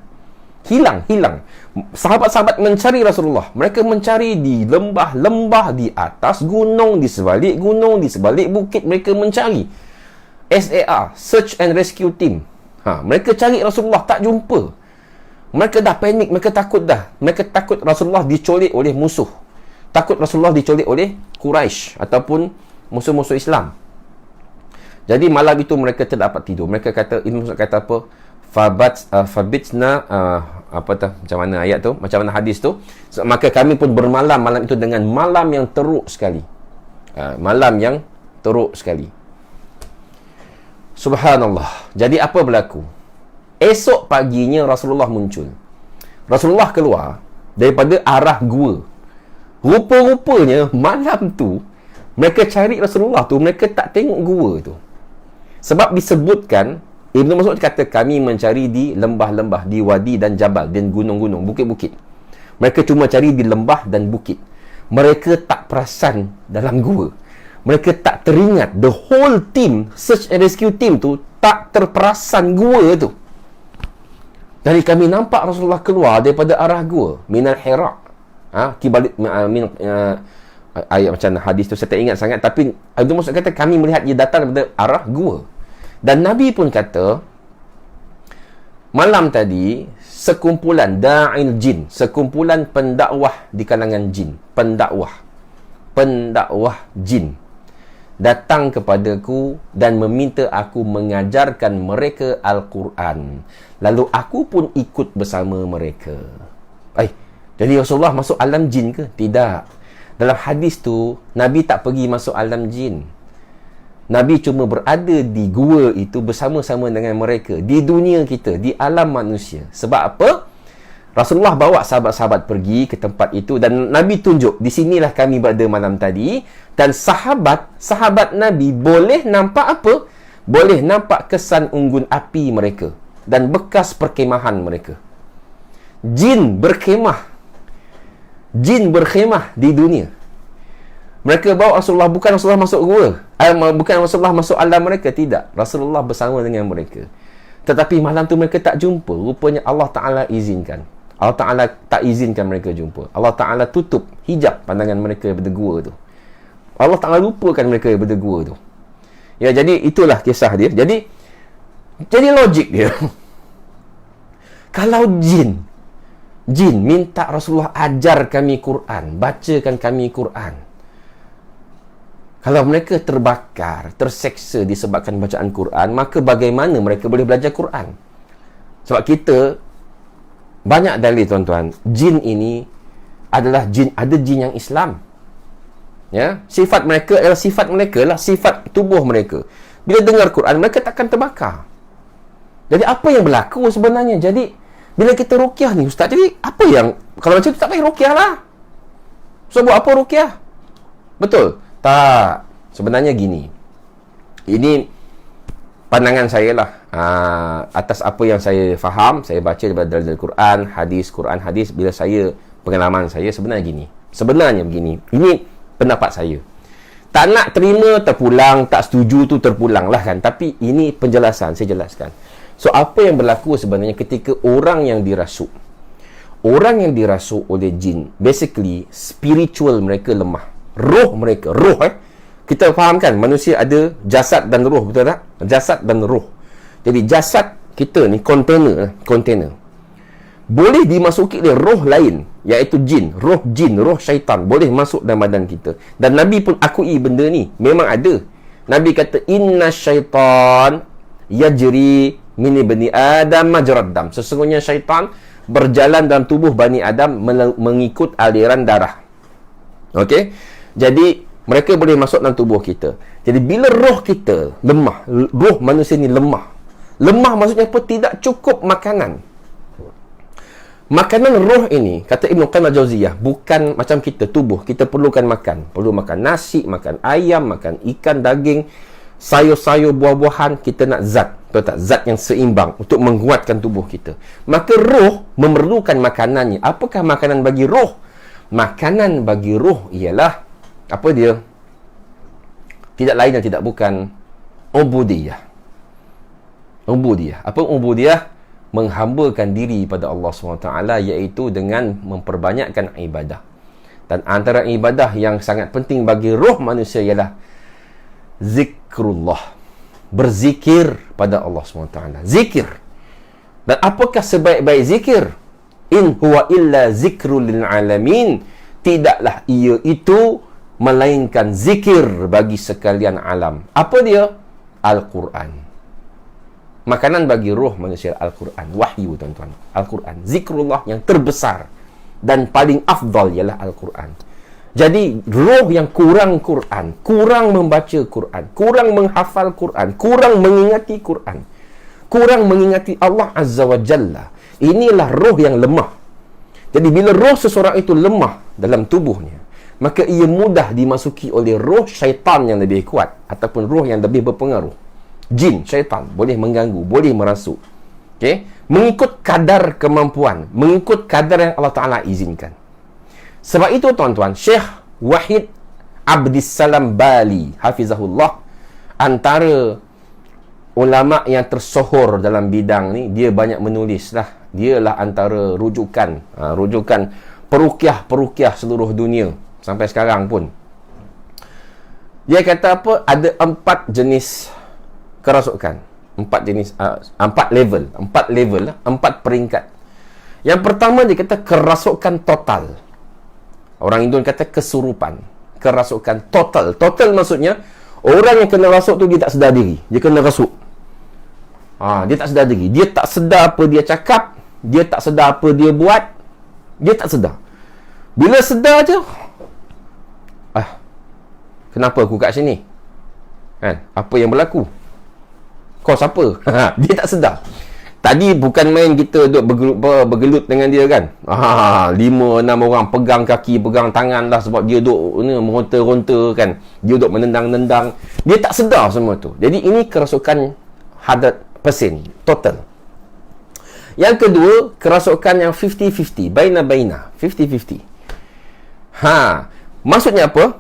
Sahabat-sahabat mencari Rasulullah. Mereka mencari di lembah-lembah, di atas gunung, di sebalik gunung, di sebalik bukit. Mereka mencari. SAR, Search and Rescue Team. Mereka cari Rasulullah, tak jumpa. Mereka dah panik, mereka takut dah. Mereka takut Rasulullah diculik oleh musuh. Takut Rasulullah diculik oleh Quraisy ataupun musuh-musuh Islam. Jadi malam itu mereka tidak dapat tidur. Mereka kata, Ibn Mas'ud kata apa? Fabitna, macam mana ayat tu? Macam mana hadis tu? Maka kami pun bermalam malam itu dengan malam yang teruk sekali. Malam yang teruk sekali. Subhanallah. Jadi apa berlaku? Esok paginya Rasulullah muncul. Rasulullah keluar daripada arah gua. Rupa-rupanya malam tu mereka cari Rasulullah tu, mereka tak tengok gua tu. Sebab disebutkan, Ibn Mas'ud kata kami mencari di lembah-lembah, di wadi dan jabal, dan gunung-gunung, bukit-bukit. Mereka cuma cari di lembah dan bukit. Mereka tak perasan dalam gua. Mereka tak teringat. The whole team, search and rescue team tu, tak terperasan gua tu. Jadi kami nampak Rasulullah keluar daripada arah gua, minal Hira. Ayat macam hadis tu saya tak ingat sangat, tapi Ibn Mas'ud kata kami melihat dia datang daripada arah gua. Dan Nabi pun kata malam tadi sekumpulan da'il jin, sekumpulan pendakwah di kalangan jin, pendakwah jin datang kepadaku dan meminta aku mengajarkan mereka Al-Quran. Lalu aku pun ikut bersama mereka. Jadi Rasulullah masuk alam jin ke? Tidak. Dalam hadis tu, Nabi tak pergi masuk alam jin. Nabi cuma berada di gua itu bersama-sama dengan mereka. Di dunia kita, di alam manusia. Sebab apa? Rasulullah bawa sahabat-sahabat pergi ke tempat itu dan Nabi tunjuk, di sinilah kami berada malam tadi. Dan sahabat Nabi boleh nampak apa? Boleh nampak kesan unggun api mereka dan bekas perkemahan mereka. Jin berkhemah di dunia. Mereka bawa Rasulullah, bukan Rasulullah masuk gua, bukan Rasulullah masuk alam mereka, tidak. Rasulullah bersama dengan mereka. Tetapi malam tu mereka tak jumpa. Rupanya Allah Ta'ala izinkan. Allah Ta'ala tak izinkan mereka jumpa. Allah Ta'ala tutup hijab pandangan mereka daripada gua tu. Allah Ta'ala lupakan mereka daripada gua tu. Ya, jadi itulah kisah dia. Jadi logik dia. Kalau jin minta Rasulullah ajar kami Quran, bacakan kami Quran. Kalau mereka terbakar, terseksa disebabkan bacaan Quran, maka bagaimana mereka boleh belajar Quran? Sebab kita banyak dalil, tuan-tuan. Jin ini adalah ada jin yang Islam. Ya, sifat mereka adalah sifat mereka lah, sifat tubuh mereka. Bila dengar Quran, mereka takkan terbakar. Jadi apa yang berlaku sebenarnya? Jadi bila kita ruqyah ni, ustaz, jadi apa yang, kalau macam tu tak payah ruqyah lah. So buat apa ruqyah? Betul? Tak. Sebenarnya gini. Ini pandangan saya lah. Atas apa yang saya faham, saya baca daripada dalil Quran, hadis. Bila saya, pengalaman saya sebenarnya gini. Sebenarnya begini. Ini pendapat saya. Tak nak terima, terpulang. Tak setuju tu terpulang lah kan. Tapi ini penjelasan, saya jelaskan. So, apa yang berlaku sebenarnya ketika orang yang dirasuk? Orang yang dirasuk oleh jin, basically, spiritual mereka lemah. Roh mereka, kita faham kan, manusia ada jasad dan roh, betul tak? Jasad dan roh. Jadi, jasad kita ni, container. Boleh dimasuki oleh roh lain, iaitu jin, roh syaitan, boleh masuk dalam badan kita. Dan Nabi pun akui benda ni, memang ada. Nabi kata, inna syaitan yajri min ibni Adam majrad dam. Sesungguhnya syaitan berjalan dalam tubuh Bani Adam mengikut aliran darah. Okey? Jadi mereka boleh masuk dalam tubuh kita. Jadi bila roh kita lemah, roh manusia ni lemah. Lemah maksudnya apa? Tidak cukup makanan. Makanan roh ini, kata Ibn Qayyim al-Jauziyah, bukan macam kita, tubuh. Kita perlukan makan. Perlu makan nasi, makan ayam, makan ikan, daging, sayur-sayur, buah-buahan. Kita nak zat. Betul tak? Zat yang seimbang untuk menguatkan tubuh kita. Maka roh memerlukan makanannya. Apakah makanan bagi roh? Makanan bagi roh ialah, apa dia? Tidak lain dan tidak bukan ubudiyah. Ubudiyah. Apa ubudiyah? Menghambakan diri pada Allah SWT, iaitu dengan memperbanyakkan ibadah. Dan antara ibadah yang sangat penting bagi roh manusia ialah zikrullah. Berzikir pada Allah SWT. Zikir. Dan apakah sebaik-baik zikir? In huwa illa zikrul lil alamin. Tidaklah ia itu melainkan zikir bagi sekalian alam. Apa dia? Al-Quran. Makanan bagi roh manusia Al-Quran. Wahyu, tuan-tuan. Al-Quran. Zikrullah yang terbesar dan paling afdal ialah Al-Quran. Jadi, roh yang kurang Quran, kurang membaca Quran, kurang menghafal Quran, kurang mengingati Quran, kurang mengingati Allah Azza wa Jalla, inilah roh yang lemah. Jadi, bila roh seseorang itu lemah dalam tubuhnya, maka ia mudah dimasuki oleh roh syaitan yang lebih kuat ataupun roh yang lebih berpengaruh. Jin, syaitan boleh mengganggu, boleh merasuk. Okay? Mengikut kadar kemampuan, mengikut kadar yang Allah Ta'ala izinkan. Sebab itu, tuan-tuan, Syekh Wahid Abdissalam Bali, hafizahullah, antara ulama' yang tersohor dalam bidang ni, dia banyak menulis lah. Dia lah antara rujukan perukiah seluruh dunia sampai sekarang pun. Dia kata apa? Ada 4 jenis kerasukan. 4 level, 4 peringkat. Yang pertama dia kata kerasukan total. Orang Indon kata kesurupan. Kerasukan total. Total maksudnya orang yang kena rasuk tu dia tak sedar diri. Dia kena rasuk. Dia tak sedar diri. Dia tak sedar apa dia cakap. Dia tak sedar apa dia buat. Dia tak sedar. Bila sedar je, kenapa aku kat sini? Kan? Apa yang berlaku? Kau siapa? Dia tak sedar. Tadi bukan main kita duduk bergelut dengan dia kan. 5-6 orang pegang kaki, pegang tangan lah, sebab dia duduk meronta-ronta kan. Dia duduk menendang-nendang. Dia tak sedar semua tu. Jadi ini kerasukan 100% total. Yang kedua, kerasukan yang 50-50, baina-baina, 50-50. Maksudnya apa?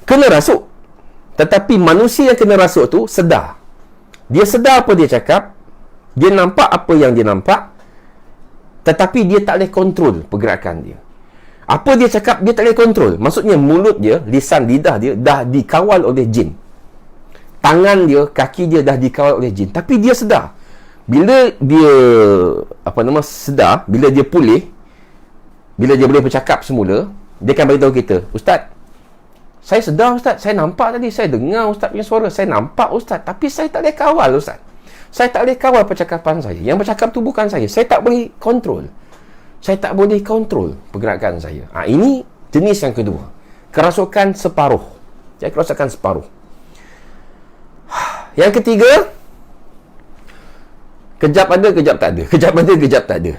Kena rasuk. Tetapi manusia yang kena rasuk tu sedar. Dia sedar apa dia cakap, dia nampak apa yang dia nampak, tetapi dia tak boleh kontrol pergerakan dia. Apa dia cakap, dia tak boleh kontrol. Maksudnya mulut dia, lisan, lidah dia dah dikawal oleh jin. Tangan dia, kaki dia dah dikawal oleh jin. Tapi dia sedar. Bila dia sedar, bila dia pulih, bila dia boleh bercakap semula, dia akan beritahu kita, Ustaz, saya sedar Ustaz, saya nampak tadi, saya dengar Ustaz punya suara, saya nampak Ustaz, tapi saya tak boleh kawal Ustaz. Saya tak boleh kawal percakapan saya. Yang bercakap tu bukan saya. Saya tak boleh kontrol. Saya tak boleh kontrol pergerakan saya. Ini jenis yang kedua. Kerasukan separuh. Jadi kerasukan separuh. Yang ketiga, kejap ada, kejap tak ada. Kejap ada, kejap tak ada.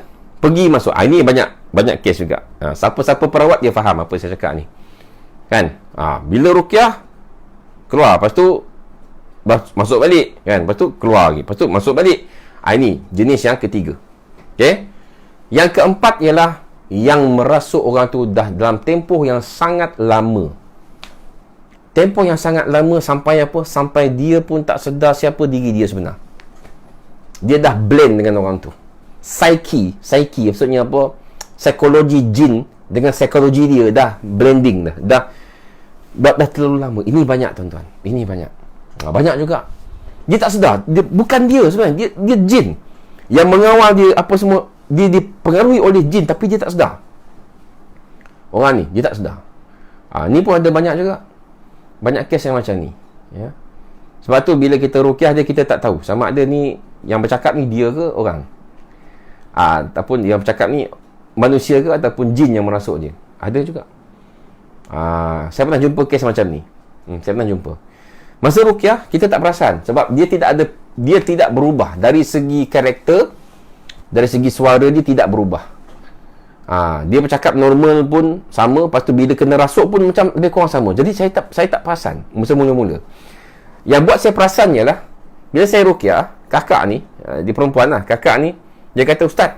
Pergi masuk. Ini banyak kes juga. Siapa-siapa perawat dia faham apa saya cakap ni. Kan? Bila ruqyah keluar, lepas tu masuk balik kan, lepas tu keluar lagi, lepas tu masuk balik. Ini jenis yang ketiga. Okey. Yang keempat ialah yang merasuk orang tu dah dalam tempoh yang sangat lama. Tempoh yang sangat lama sampai apa? Sampai dia pun tak sedar siapa diri dia sebenar. dia dah blend dengan orang tu. Psyche maksudnya apa? Psikologi jin dengan psikologi dia dah blending dah terlalu lama. Ini banyak tuan-tuan, ini banyak. Banyak juga. Dia tak sedar, bukan dia sebenarnya, dia jin yang mengawal dia, apa semua, dia dipengaruhi oleh jin, tapi dia tak sedar. Orang ni dia tak sedar. Ni pun ada banyak juga, banyak kes yang macam ni, ya. Sebab tu bila kita ruqyah dia, kita tak tahu sama ada ni yang bercakap ni dia ke orang, ataupun yang bercakap ni manusia ke ataupun jin yang merasuk dia. Ada juga. Saya pernah jumpa kes macam ni. Saya pernah jumpa. Masa ruqyah kita tak perasan sebab dia tidak berubah dari segi karakter, dari segi suara dia tidak berubah. Dia bercakap normal pun sama, lepas tu bila kena rasuk pun macam lebih kurang sama. Jadi saya tak perasan masa mula-mula. Yang buat saya perasan ialah bila saya ruqyah, kakak ni, dia perempuan lah, kakak ni dia kata, "Ustaz."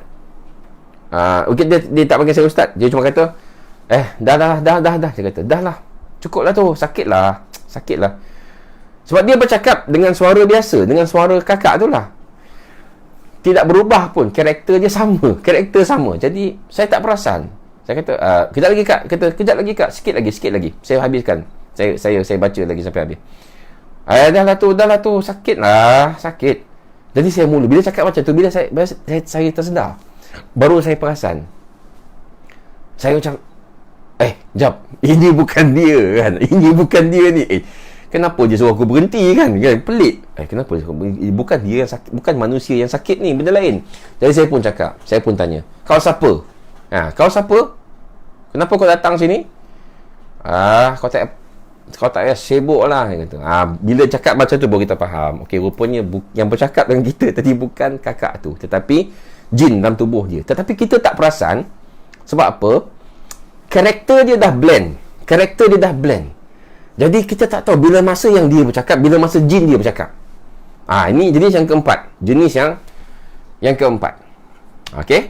Dia tak panggil saya ustaz, dia cuma kata, dah. Dia kata, "Dah lah, cukup lah tu, sakit lah." Sebab dia bercakap dengan suara biasa, dengan suara kakak tu lah, tidak berubah pun, karakter dia sama, karakter sama. Jadi saya tak perasan. Saya kata, "Kejap lagi kak." Kata, "Kejap lagi kak, sikit lagi. Saya habiskan. Saya baca lagi sampai habis." Dah lah tu, sakit. Jadi saya mula, bila cakap macam tu, bila saya tersedar, baru saya perasan. Saya macam, jap, ini bukan dia kan, ini bukan dia ni. Kenapa dia suruh aku berhenti kan? Pelik. Kenapa? Bukan dia yang sakit, bukan manusia yang sakit ni, benda lain. Jadi saya pun cakap, saya pun tanya, "Kau siapa?" "Kau siapa? Kenapa kau datang sini?" Kau tak payah sibuk lah." Dia kata. Bila cakap macam tu baru kita faham. Okey, rupanya yang bercakap dengan kita tadi bukan kakak tu, tetapi jin dalam tubuh dia. Tetapi kita tak perasan. Sebab apa? Karakter dia dah blend. Jadi kita tak tahu bila masa yang dia bercakap, bila masa jin dia bercakap. Ini jenis yang keempat. Yang keempat. Okey?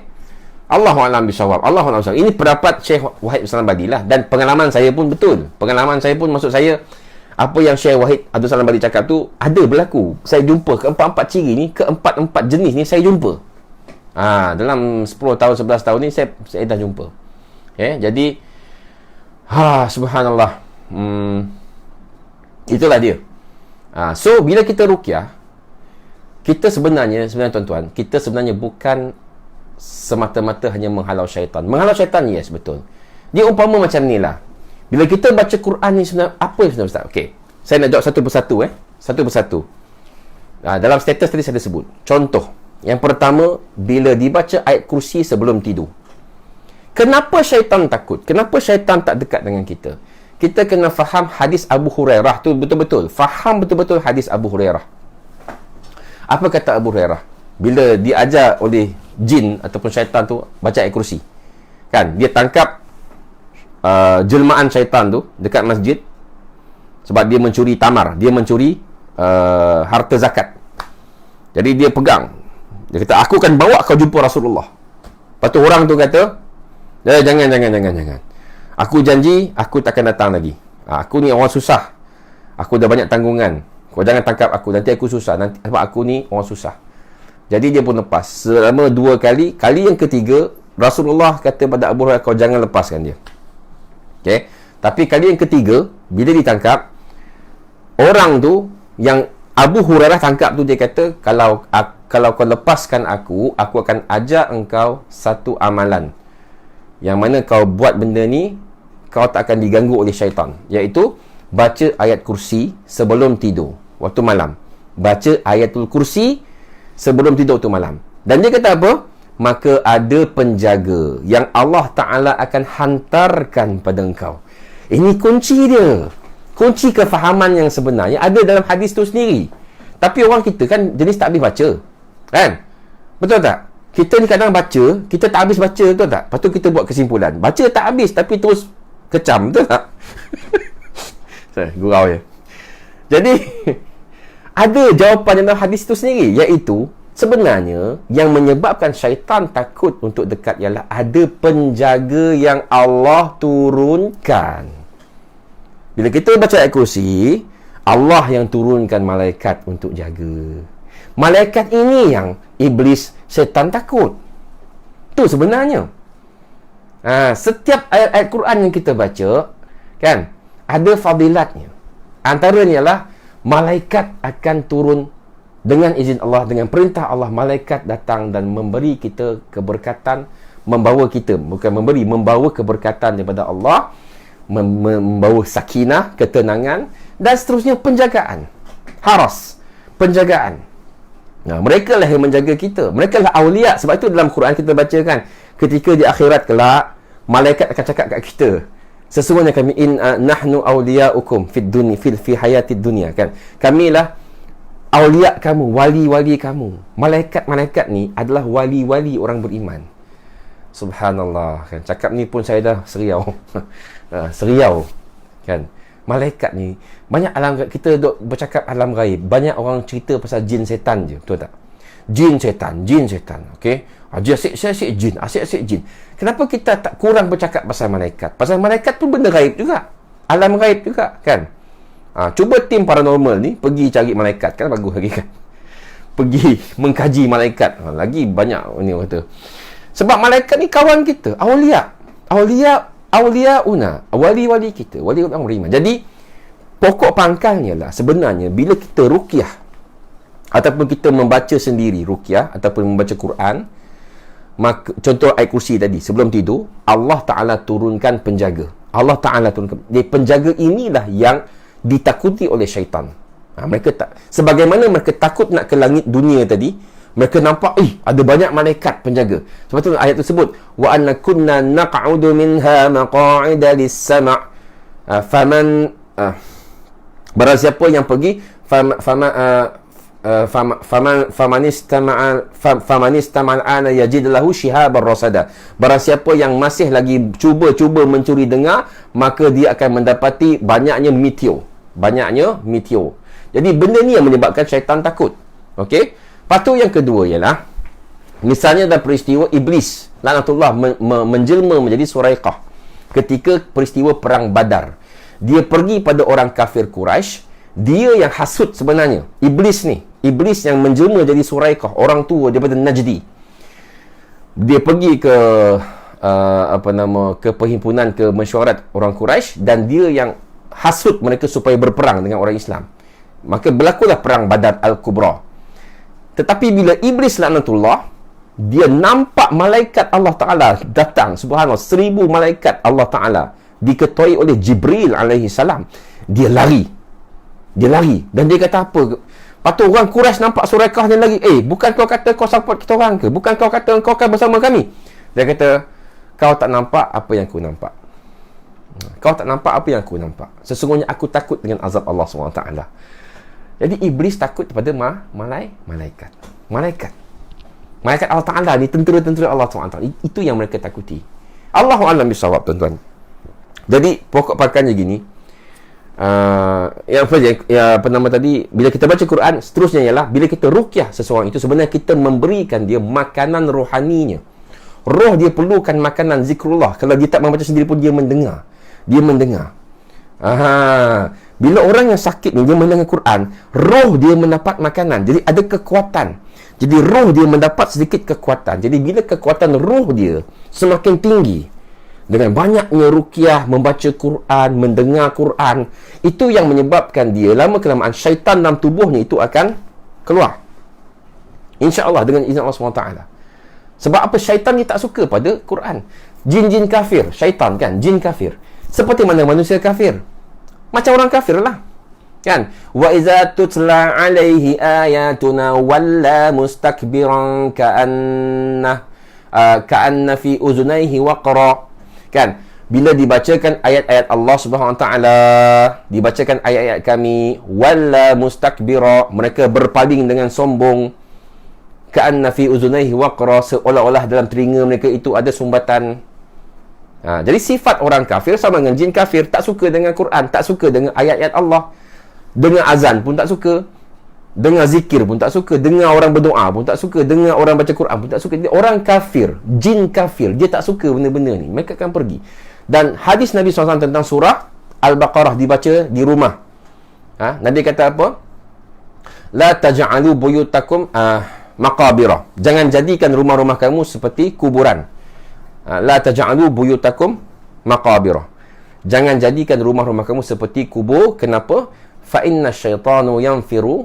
Allahu a'lam bishawab. Ini pendapat Syekh Wahid Abdul Salam Badi lah, dan pengalaman saya pun betul. Maksud saya, apa yang Syekh Wahid Abdul Salam Badi cakap tu ada berlaku. Saya jumpa keempat-empat ciri ni, keempat-empat jenis ni saya jumpa. Dalam 10 tahun, 11 tahun ni saya dah jumpa. Jadi subhanallah. Itulah dia. So bila kita ruqyah, kita sebenarnya tuan-tuan, kita sebenarnya bukan semata-mata hanya menghalau syaitan. Menghalau syaitan, yes, betul. Dia umpama macam ni lah. Bila kita baca Quran ni sebenarnya, apa yang sebenarnya Ustaz? Okey, saya nak jawab satu persatu. Dalam status tadi saya sebut contoh. Yang pertama, bila dibaca ayat kursi sebelum tidur. Kenapa syaitan takut? Kenapa syaitan tak dekat dengan kita? Kita kena faham hadis Abu Hurairah tu betul-betul. Faham betul-betul hadis Abu Hurairah. Apa kata Abu Hurairah? Bila diajar oleh jin ataupun syaitan tu baca ayat kursi, kan, dia tangkap jelmaan syaitan tu dekat masjid sebab dia mencuri tamar, dia mencuri harta zakat. Jadi dia pegang, dia kata, "Aku akan bawa kau jumpa Rasulullah." Lepas tu orang tu kata, jangan. Aku janji aku takkan datang lagi. Aku ni orang susah, aku dah banyak tanggungan. Kau jangan tangkap aku, nanti aku susah, sebab aku ni orang susah. Jadi dia pun lepas selama 2 kali. Kali yang ketiga, Rasulullah kata pada Abu Hurairah, "Kau jangan lepaskan dia." Okey. Tapi kali yang ketiga, bila ditangkap, orang tu yang Abu Hurairah tangkap tu, dia kata, kalau kau lepaskan aku akan ajar engkau satu amalan, yang mana kau buat benda ni, kau tak akan diganggu oleh syaitan, iaitu baca ayat kursi sebelum tidur waktu malam. Baca ayatul kursi sebelum tidur waktu malam. Dan dia kata apa? Maka ada penjaga yang Allah Ta'ala akan hantarkan pada engkau. Ini kunci dia. Kunci kefahaman yang sebenarnya ada dalam hadis tu sendiri. Tapi orang kita kan jenis tak habis baca, kan? Betul tak? Kita ni kadang baca, kita tak habis baca, betul tak? Lepas tu kita buat kesimpulan. Baca tak habis tapi terus kecam, betul tak? Gurau je. Jadi ada jawapan dalam hadis tu sendiri, iaitu sebenarnya yang menyebabkan syaitan takut untuk dekat ialah ada penjaga yang Allah turunkan. Bila kita baca ayat kursi, Allah yang turunkan malaikat untuk jaga. Malaikat ini yang iblis, syaitan takut. Tu sebenarnya. Setiap ayat-ayat Quran yang kita baca, kan, ada fadilatnya. Antaranya lah malaikat akan turun dengan izin Allah, dengan perintah Allah. Malaikat datang dan memberi kita keberkatan, membawa kita, bukan memberi, membawa keberkatan daripada Allah, membawa sakinah, ketenangan, dan seterusnya, penjagaan, haras, penjagaan. Mereka lah yang menjaga kita. Mereka lah awliya. Sebab itu dalam Quran kita baca kan, ketika di akhirat kelak, malaikat akan cakap kat kita, sesungguhnya kami nahnu awliya'ukum fid dunya fi hayatid dunya, kan, kamilah awliya kamu, wali-wali kamu. Malaikat-malaikat ni adalah wali-wali orang beriman. Subhanallah, kan, cakap ni pun saya dah seriau. Seriau, kan. Malaikat ni banyak alam, kita duk bercakap alam gaib, banyak orang cerita pasal jin setan je, betul tak? Jin setan, okey. Asyik jin. Kenapa kita tak kurang bercakap pasal malaikat? Pasal malaikat pun benda gaib juga, alam gaib juga, kan. Cuba tim paranormal ni pergi cari malaikat, kan bagus lagi, kan. Pergi mengkaji malaikat, lagi banyak ni kata. Sebab malaikat ni kawan kita, awliyauna, wali-wali kita, wali orang beriman. Jadi pokok pangkalnya lah sebenarnya, bila kita ruqyah ataupun kita membaca sendiri ruqyah ataupun membaca Quran, maka contoh ayat kursi tadi, sebelum tidur Allah Ta'ala turunkan penjaga. Allah Ta'ala turunkan. Jadi penjaga inilah yang ditakuti oleh syaitan. Mereka tak, sebagaimana mereka takut nak ke langit dunia tadi, mereka nampak ada banyak malaikat penjaga. Sebab tu ayat tersebut, wa anna kunna naq'udu minha maq'ida lis-sam', faman barang siapa yang pergi faman istama'al ana yajid lahu shihaban rasada. Barang siapa yang masih lagi cuba mencuri dengar, maka dia akan mendapati banyaknya meteor. Jadi benda ni yang menyebabkan syaitan takut. Okey. Lepas tu yang kedua ialah, misalnya dalam peristiwa iblis laknatullah menjelma menjadi Suraiqah ketika peristiwa perang Badar. Dia pergi pada orang kafir Quraisy, dia yang hasut sebenarnya. Iblis yang menjelma jadi Suraiqah, orang tua daripada Najdi. Dia pergi ke ke perhimpunan, ke mesyuarat orang Quraisy, dan dia yang hasut mereka supaya berperang dengan orang Islam. Maka berlakulah perang Badar Al-Kubra. Tetapi bila iblis laknatullah, dia nampak malaikat Allah Ta'ala datang, subhanallah, 1000 malaikat Allah Ta'ala diketuai oleh Jibril alaihi salam. Dia lari, dan dia kata apa? Patut orang Quraisy nampak Suraiqah dia lari. Bukan kau kata kau support kita orang ke? Bukan kau kata kau akan bersama kami? Dia kata, kau tak nampak apa yang aku nampak. Sesungguhnya aku takut dengan azab Allah SWT. Jadi iblis takut kepada malaikat. Malaikat Allah Ta'ala ni, tentera-tentera Allah SWT. Itu yang mereka takuti. Allahu a'lam bissawab, tuan-tuan. Jadi pokok pakannya gini. Bila kita baca Quran, seterusnya ialah bila kita ruqyah seseorang itu, sebenarnya kita memberikan dia makanan rohaninya. Roh dia perlukan makanan zikrullah. Kalau dia tak membaca sendiri pun dia mendengar. Bila orang yang sakit ni, dia mendengar Quran, roh dia mendapat makanan. Jadi ada kekuatan. Jadi roh dia mendapat sedikit kekuatan. Jadi bila kekuatan roh dia semakin tinggi, dengan banyaknya ruqyah, membaca Quran, mendengar Quran, itu yang menyebabkan dia lama-kelamaan syaitan dalam tubuhnya itu akan keluar, insya-Allah, dengan izin Allah SWT. Sebab apa? Syaitan ni tak suka pada Quran. Jin-jin kafir, syaitan kan, jin kafir. Seperti mana manusia kafir? Macam orang kafir lah, kan? Wa iza tutla alaihi ayatuna walla mustakbiran ka'anna fi uzunaihi waqra, kan? Bila dibacakan ayat-ayat Allah Subhanahu Wa Taala, dibacakan ayat-ayat kami, walla mustakbira, mereka berpaling dengan sombong, ka'anna fi uzunaihi waqra, seolah-olah dalam telinga mereka itu ada sumbatan. Jadi sifat orang kafir sama dengan jin kafir, tak suka dengan Quran, tak suka dengan ayat-ayat Allah, dengar azan pun tak suka, dengar zikir pun tak suka, dengar orang berdoa pun tak suka, dengar orang baca Quran pun tak suka. Jadi, orang kafir, jin kafir, dia tak suka benda-benda ni, mereka akan pergi. Dan hadis Nabi SAW tentang surah Al-Baqarah dibaca di rumah, Nabi kata apa? La taj'alu buyutakum maqabira. Jangan jadikan rumah-rumah kamu seperti kuburan. La taj'alu buyutakum maqabira. Jangan jadikan rumah-rumah kamu seperti kubur. Kenapa? Fa inna syaitanu yanfiru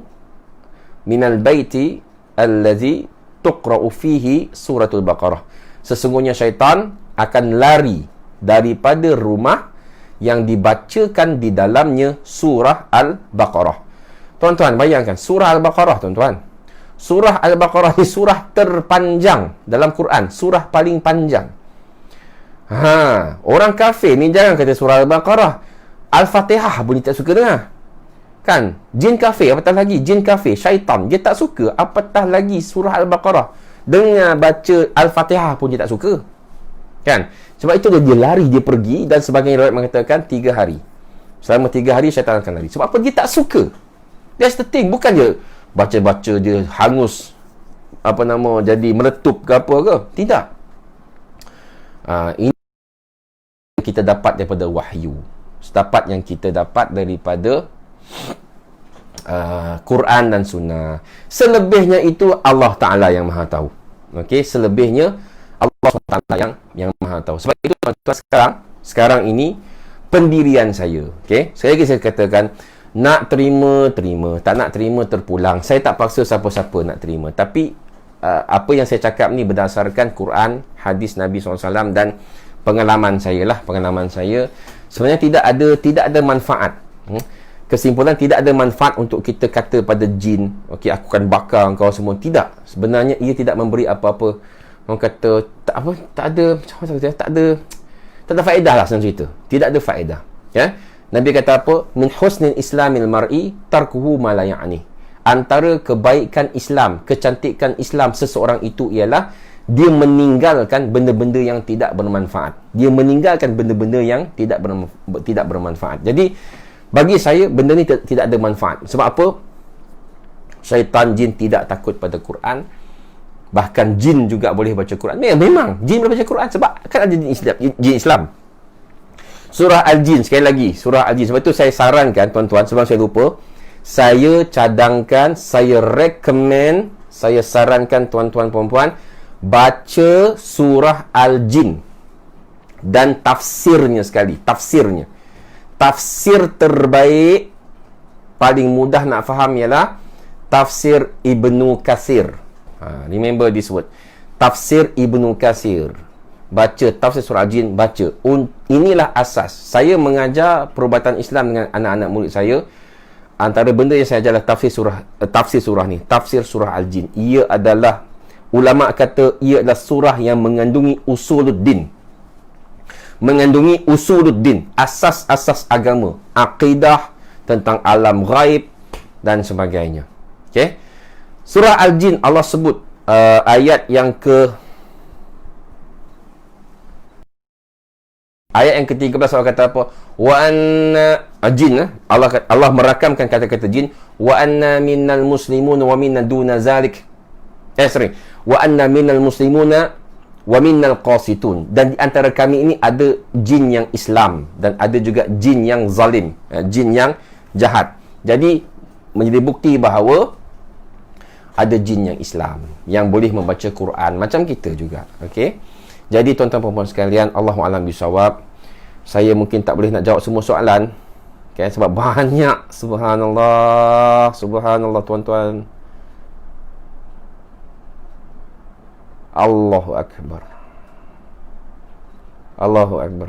minal baiti allazi tuqra'u fihi suratul Baqarah. Sesungguhnya syaitan akan lari daripada rumah yang dibacakan di dalamnya surah Al-Baqarah. Tuan-tuan, bayangkan surah Al-Baqarah, tuan-tuan. Surah Al-Baqarah ni surah terpanjang dalam Quran, surah paling panjang. Orang kafir ni jangan kata surah Al-Baqarah, Al-Fatihah pun dia tak suka dengar. Kan? Jin kafir, apatah lagi jin kafir, syaitan, dia tak suka, apatah lagi surah Al-Baqarah. Dengar baca Al-Fatihah pun dia tak suka. Kan? Sebab itu dia lari, dia pergi, dan sebagian riwayat mengatakan 3 hari. Selama 3 hari syaitan akan lari. Sebab apa? Dia tak suka. That's the thing. Bukan dia baca-baca dia hangus, jadi meletup ke apa ke. Tidak. Ini kita dapat daripada wahyu. Dapat yang kita dapat daripada Quran dan Sunnah. Selebihnya itu Allah Ta'ala yang Maha Tahu. Okey, selebihnya Allah Ta'ala yang Maha Tahu. Sebab itu sekarang ini pendirian saya. Okey, sekali lagi saya katakan, nak terima, tak nak terima, terpulang. Saya tak paksa siapa-siapa nak terima. Tapi apa yang saya cakap ni berdasarkan Quran, hadis Nabi SAW dan pengalaman saya lah. Pengalaman saya sebenarnya tidak ada manfaat. Kesimpulan, tidak ada manfaat untuk kita kata pada jin, okey, aku akan bakar engkau semua. Tidak. Sebenarnya ia tidak memberi apa-apa. Orang kata tak ada faedah lah senang cerita. Tidak ada faedah. Ya. Nabi kata apa? Min husnil islamil mar'i tarkuhu ma la ya'ni. Antara kebaikan Islam, kecantikan Islam seseorang itu ialah dia meninggalkan benda-benda yang tidak bermanfaat. Dia meninggalkan benda-benda yang tidak bermanfaat. Jadi bagi saya benda ni tidak ada manfaat. Sebab apa? Syaitan, jin tidak takut pada Quran. Bahkan jin juga boleh baca Quran. Memang jin boleh baca Quran sebab kan ada jin Islam. Surah Al-Jin, sekali lagi, surah Al-Jin. Sebab itu saya sarankan tuan-tuan, sebab saya lupa, saya cadangkan, saya recommend, saya sarankan tuan-tuan perempuan baca surah Al-Jin dan tafsirnya sekali. Tafsir terbaik, paling mudah nak faham ialah tafsir Ibnu Katsir. Remember this word, tafsir Ibnu Katsir. Baca tafsir surah Al-Jin, baca. Inilah asas. Saya mengajar perubatan Islam dengan anak-anak murid saya. Antara benda yang saya ajar adalah tafsir surah ni, tafsir surah Al-Jin. Ia adalah, ulama kata ia adalah surah yang mengandungi usuluddin. Mengandungi usuluddin, asas-asas agama, akidah, tentang alam ghaib dan sebagainya. Okey. Surah Al-Jin, Allah sebut ayat yang ke-13, Allah kata apa? Wa anna jin, Allah merakamkan kata-kata jin, wa anna minnal muslimuna wa minna duna zalik. Wa anna minnal muslimuna wa minnal qasitun. Dan di antara kami ini ada jin yang Islam dan ada juga jin yang zalim, jin yang jahat. Jadi menjadi bukti bahawa ada jin yang Islam yang boleh membaca Quran macam kita juga. Okey. Jadi tuan-tuan puan-puan sekalian, Allahu a'lam bishawab. Saya mungkin tak boleh nak jawab semua soalan. Okay, sebab banyak. Subhanallah tuan-tuan. Allahu Akbar.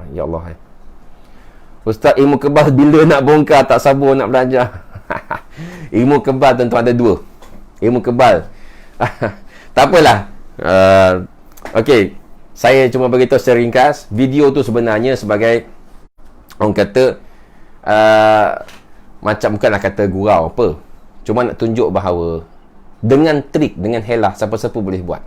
Ya Allah. Ustaz, ilmu kebal bila nak bongkar? Tak sabar nak belajar. Ilmu kebal tuan-tuan ada 2. Ilmu kebal. Tak apalah. Okey. Saya cuma beritahu secara ringkas, video tu sebenarnya sebagai, orang kata, macam bukanlah kata gurau apa. Cuma nak tunjuk bahawa dengan trik, dengan helah, siapa-siapa boleh buat.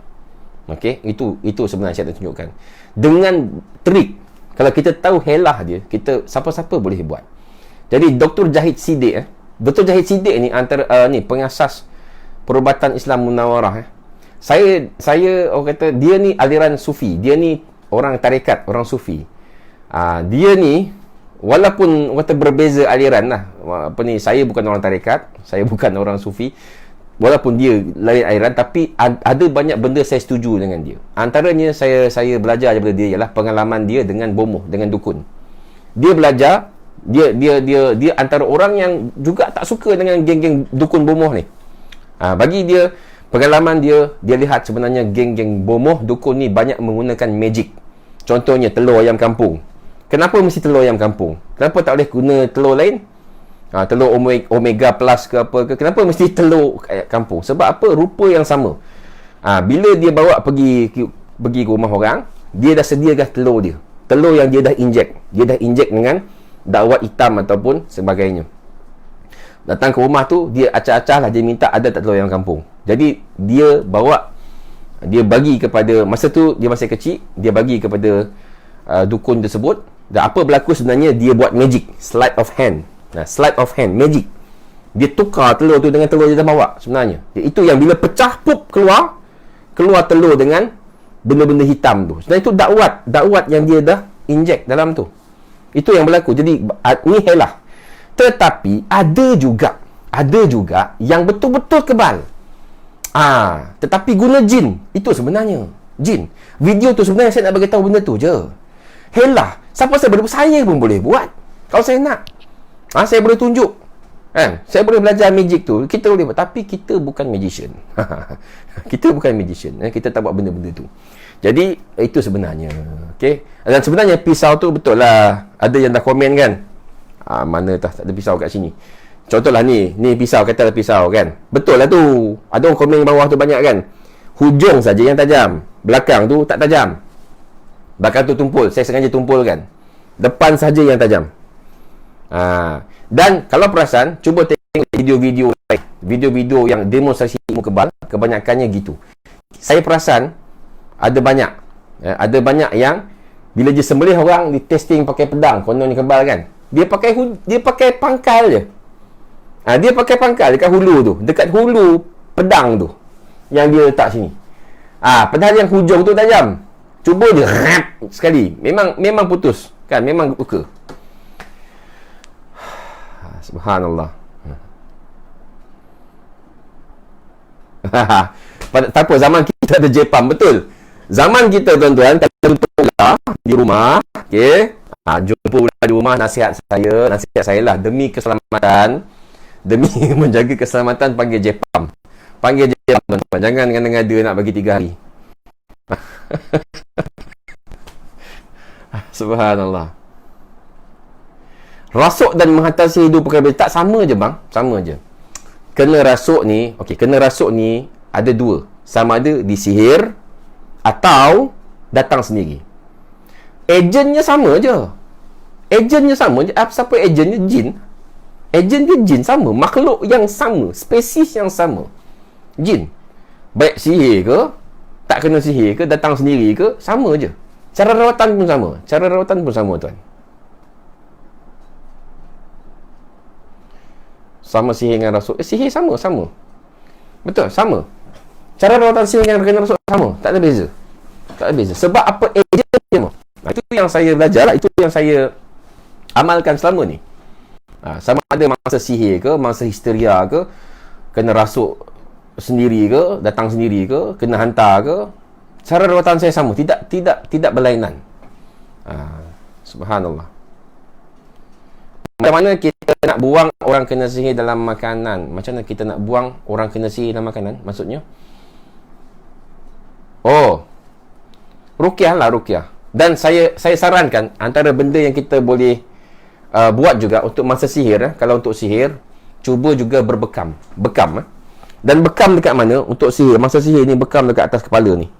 Okey, itu sebenarnya saya nak tunjukkan. Dengan trik, kalau kita tahu helah dia, siapa-siapa boleh buat. Jadi Dr. Jahid Siddiq, Dr. Jahid Siddiq ni antara pengasas perubatan Islam Munawarah. Saya orang kata dia ni aliran sufi. Dia ni orang tarekat, orang sufi. Dia ni walaupun kata berbeza aliran lah, apa ni, saya bukan orang tarekat, saya bukan orang sufi, walaupun dia lain aliran, tapi ada banyak benda saya setuju dengan dia. Antaranya saya belajar daripada dia ialah pengalaman dia dengan bomoh, dengan dukun. Dia belajar, dia antara orang yang juga tak suka dengan geng-geng dukun bomoh ni. Bagi dia, pengalaman dia lihat sebenarnya geng-geng bomoh dukun ni banyak menggunakan magic. Contohnya telur ayam kampung. Kenapa mesti telur ayam kampung? Kenapa tak boleh guna telur lain? Telur omega plus ke apa ke? Kenapa mesti telur ayam kampung? Sebab apa? Rupa yang sama. Bila dia bawa pergi ke rumah orang, dia dah sediakan telur dia. Telur yang dia dah injek. Dia dah injek dengan dakwat hitam ataupun sebagainya. Datang ke rumah tu, dia acah-acah lah, dia minta ada tak telur ayam kampung. Jadi dia bawa, dia bagi kepada, masa tu dia masih kecil, dia bagi kepada dukun tersebut. Dan apa berlaku sebenarnya, dia buat magic, sleight of hand. Sleight of hand, magic. Dia tukar telur tu dengan telur dia dah bawa sebenarnya. Itu yang bila pecah, pup, keluar telur dengan benda-benda hitam tu. Sebenarnya itu dakwat yang dia dah injek dalam tu. Itu yang berlaku. Jadi ni helah. Tetapi ada juga yang betul-betul kebal. Tetapi guna jin. Itu sebenarnya jin. Video tu sebenarnya saya nak bagi tahu benda tu je. Helah, siapa saya boleh, saya pun boleh buat. Kalau saya nak, saya boleh tunjuk. Saya boleh belajar magic tu. Kita boleh buat. Tapi kita bukan magician. Kita bukan magician. Kita tak buat benda-benda tu. Jadi itu sebenarnya. Okay? Dan sebenarnya pisau tu betul lah. Ada yang dah komen kan. Mana tak ada pisau kat sini. Contohlah ni pisau, kata ada pisau kan. Betul lah tu. Ada orang komen bawah tu banyak kan. Hujung saja yang tajam. Belakang tu tak tajam. Belakang tu tumpul. Saya sengaja tumpulkan. Depan saja yang tajam. Dan kalau perasan, cuba tengok video-video yang demonstrasi ilmu kebal, kebanyakannya gitu. Saya perasan ada banyak yang bila dia sembelih orang, di testing pakai pedang, kononnya kebal kan. Dia pakai pangkal je. Dia pakai pangkal dekat hulu tu, dekat hulu pedang tu yang dia letak sini. Padahal yang hujung tu tajam. Cuba dia rap sekali, memang putus kan, memang luka. Subhanallah. Tak apa, zaman kita ada Jepam, betul. Zaman kita tuan-tuan, kalau jumpa pula di rumah, okey. Jumpa pula di rumah, nasihat saya lah, demi keselamatan, demi menjaga keselamatan, panggil Jepam. Panggil Jepam tuan-tuan. Jangan ngada-ngada nak bagi 3 hari. Subhanallah. Rasuk dan menghantar sihir dua perkara berbeza. Tak, sama je bang. Sama je. Kena rasuk ni ada dua. Sama ada disihir atau datang sendiri. Ejennya sama je. Siapa ejennya? Jin. Ejen dia jin sama. Makhluk yang sama. Spesies yang sama. Jin. Baik sihir ke, tak kena sihir ke, datang sendiri ke, sama je. Cara rawatan pun sama. Tuan. Sama sihir dengan rasuk. Sihir sama. Betul, sama. Cara rawatan sihir dengan rasuk sama. Tak ada beza. Sebab apa? Ejen dia. Itu yang saya belajar lah. Itu yang saya amalkan selama ni. Sama ada masa sihir ke, masa histeria ke, kena rasuk sendiri ke, datang sendiri ke, kena hantar ke, cara rawatan saya sama. Tidak berlainan. Subhanallah. Macam mana kita nak buang orang kena sihir dalam makanan? Macam mana kita nak buang orang kena sihir dalam makanan? Maksudnya? Ruqyah. Dan saya sarankan, antara benda yang kita boleh buat juga untuk masa sihir, kalau untuk sihir, cuba juga berbekam. Dan bekam dekat mana? Untuk sihir, masa sihir ni bekam dekat atas kepala ni.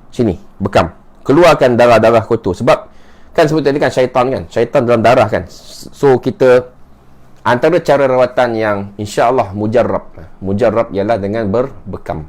Sini, bekam. Keluarkan darah-darah kotor. Sebab kan sebut tadi kan syaitan dalam darah kan. So kita, antara cara rawatan yang insya-Allah mujarrab ialah dengan berbekam.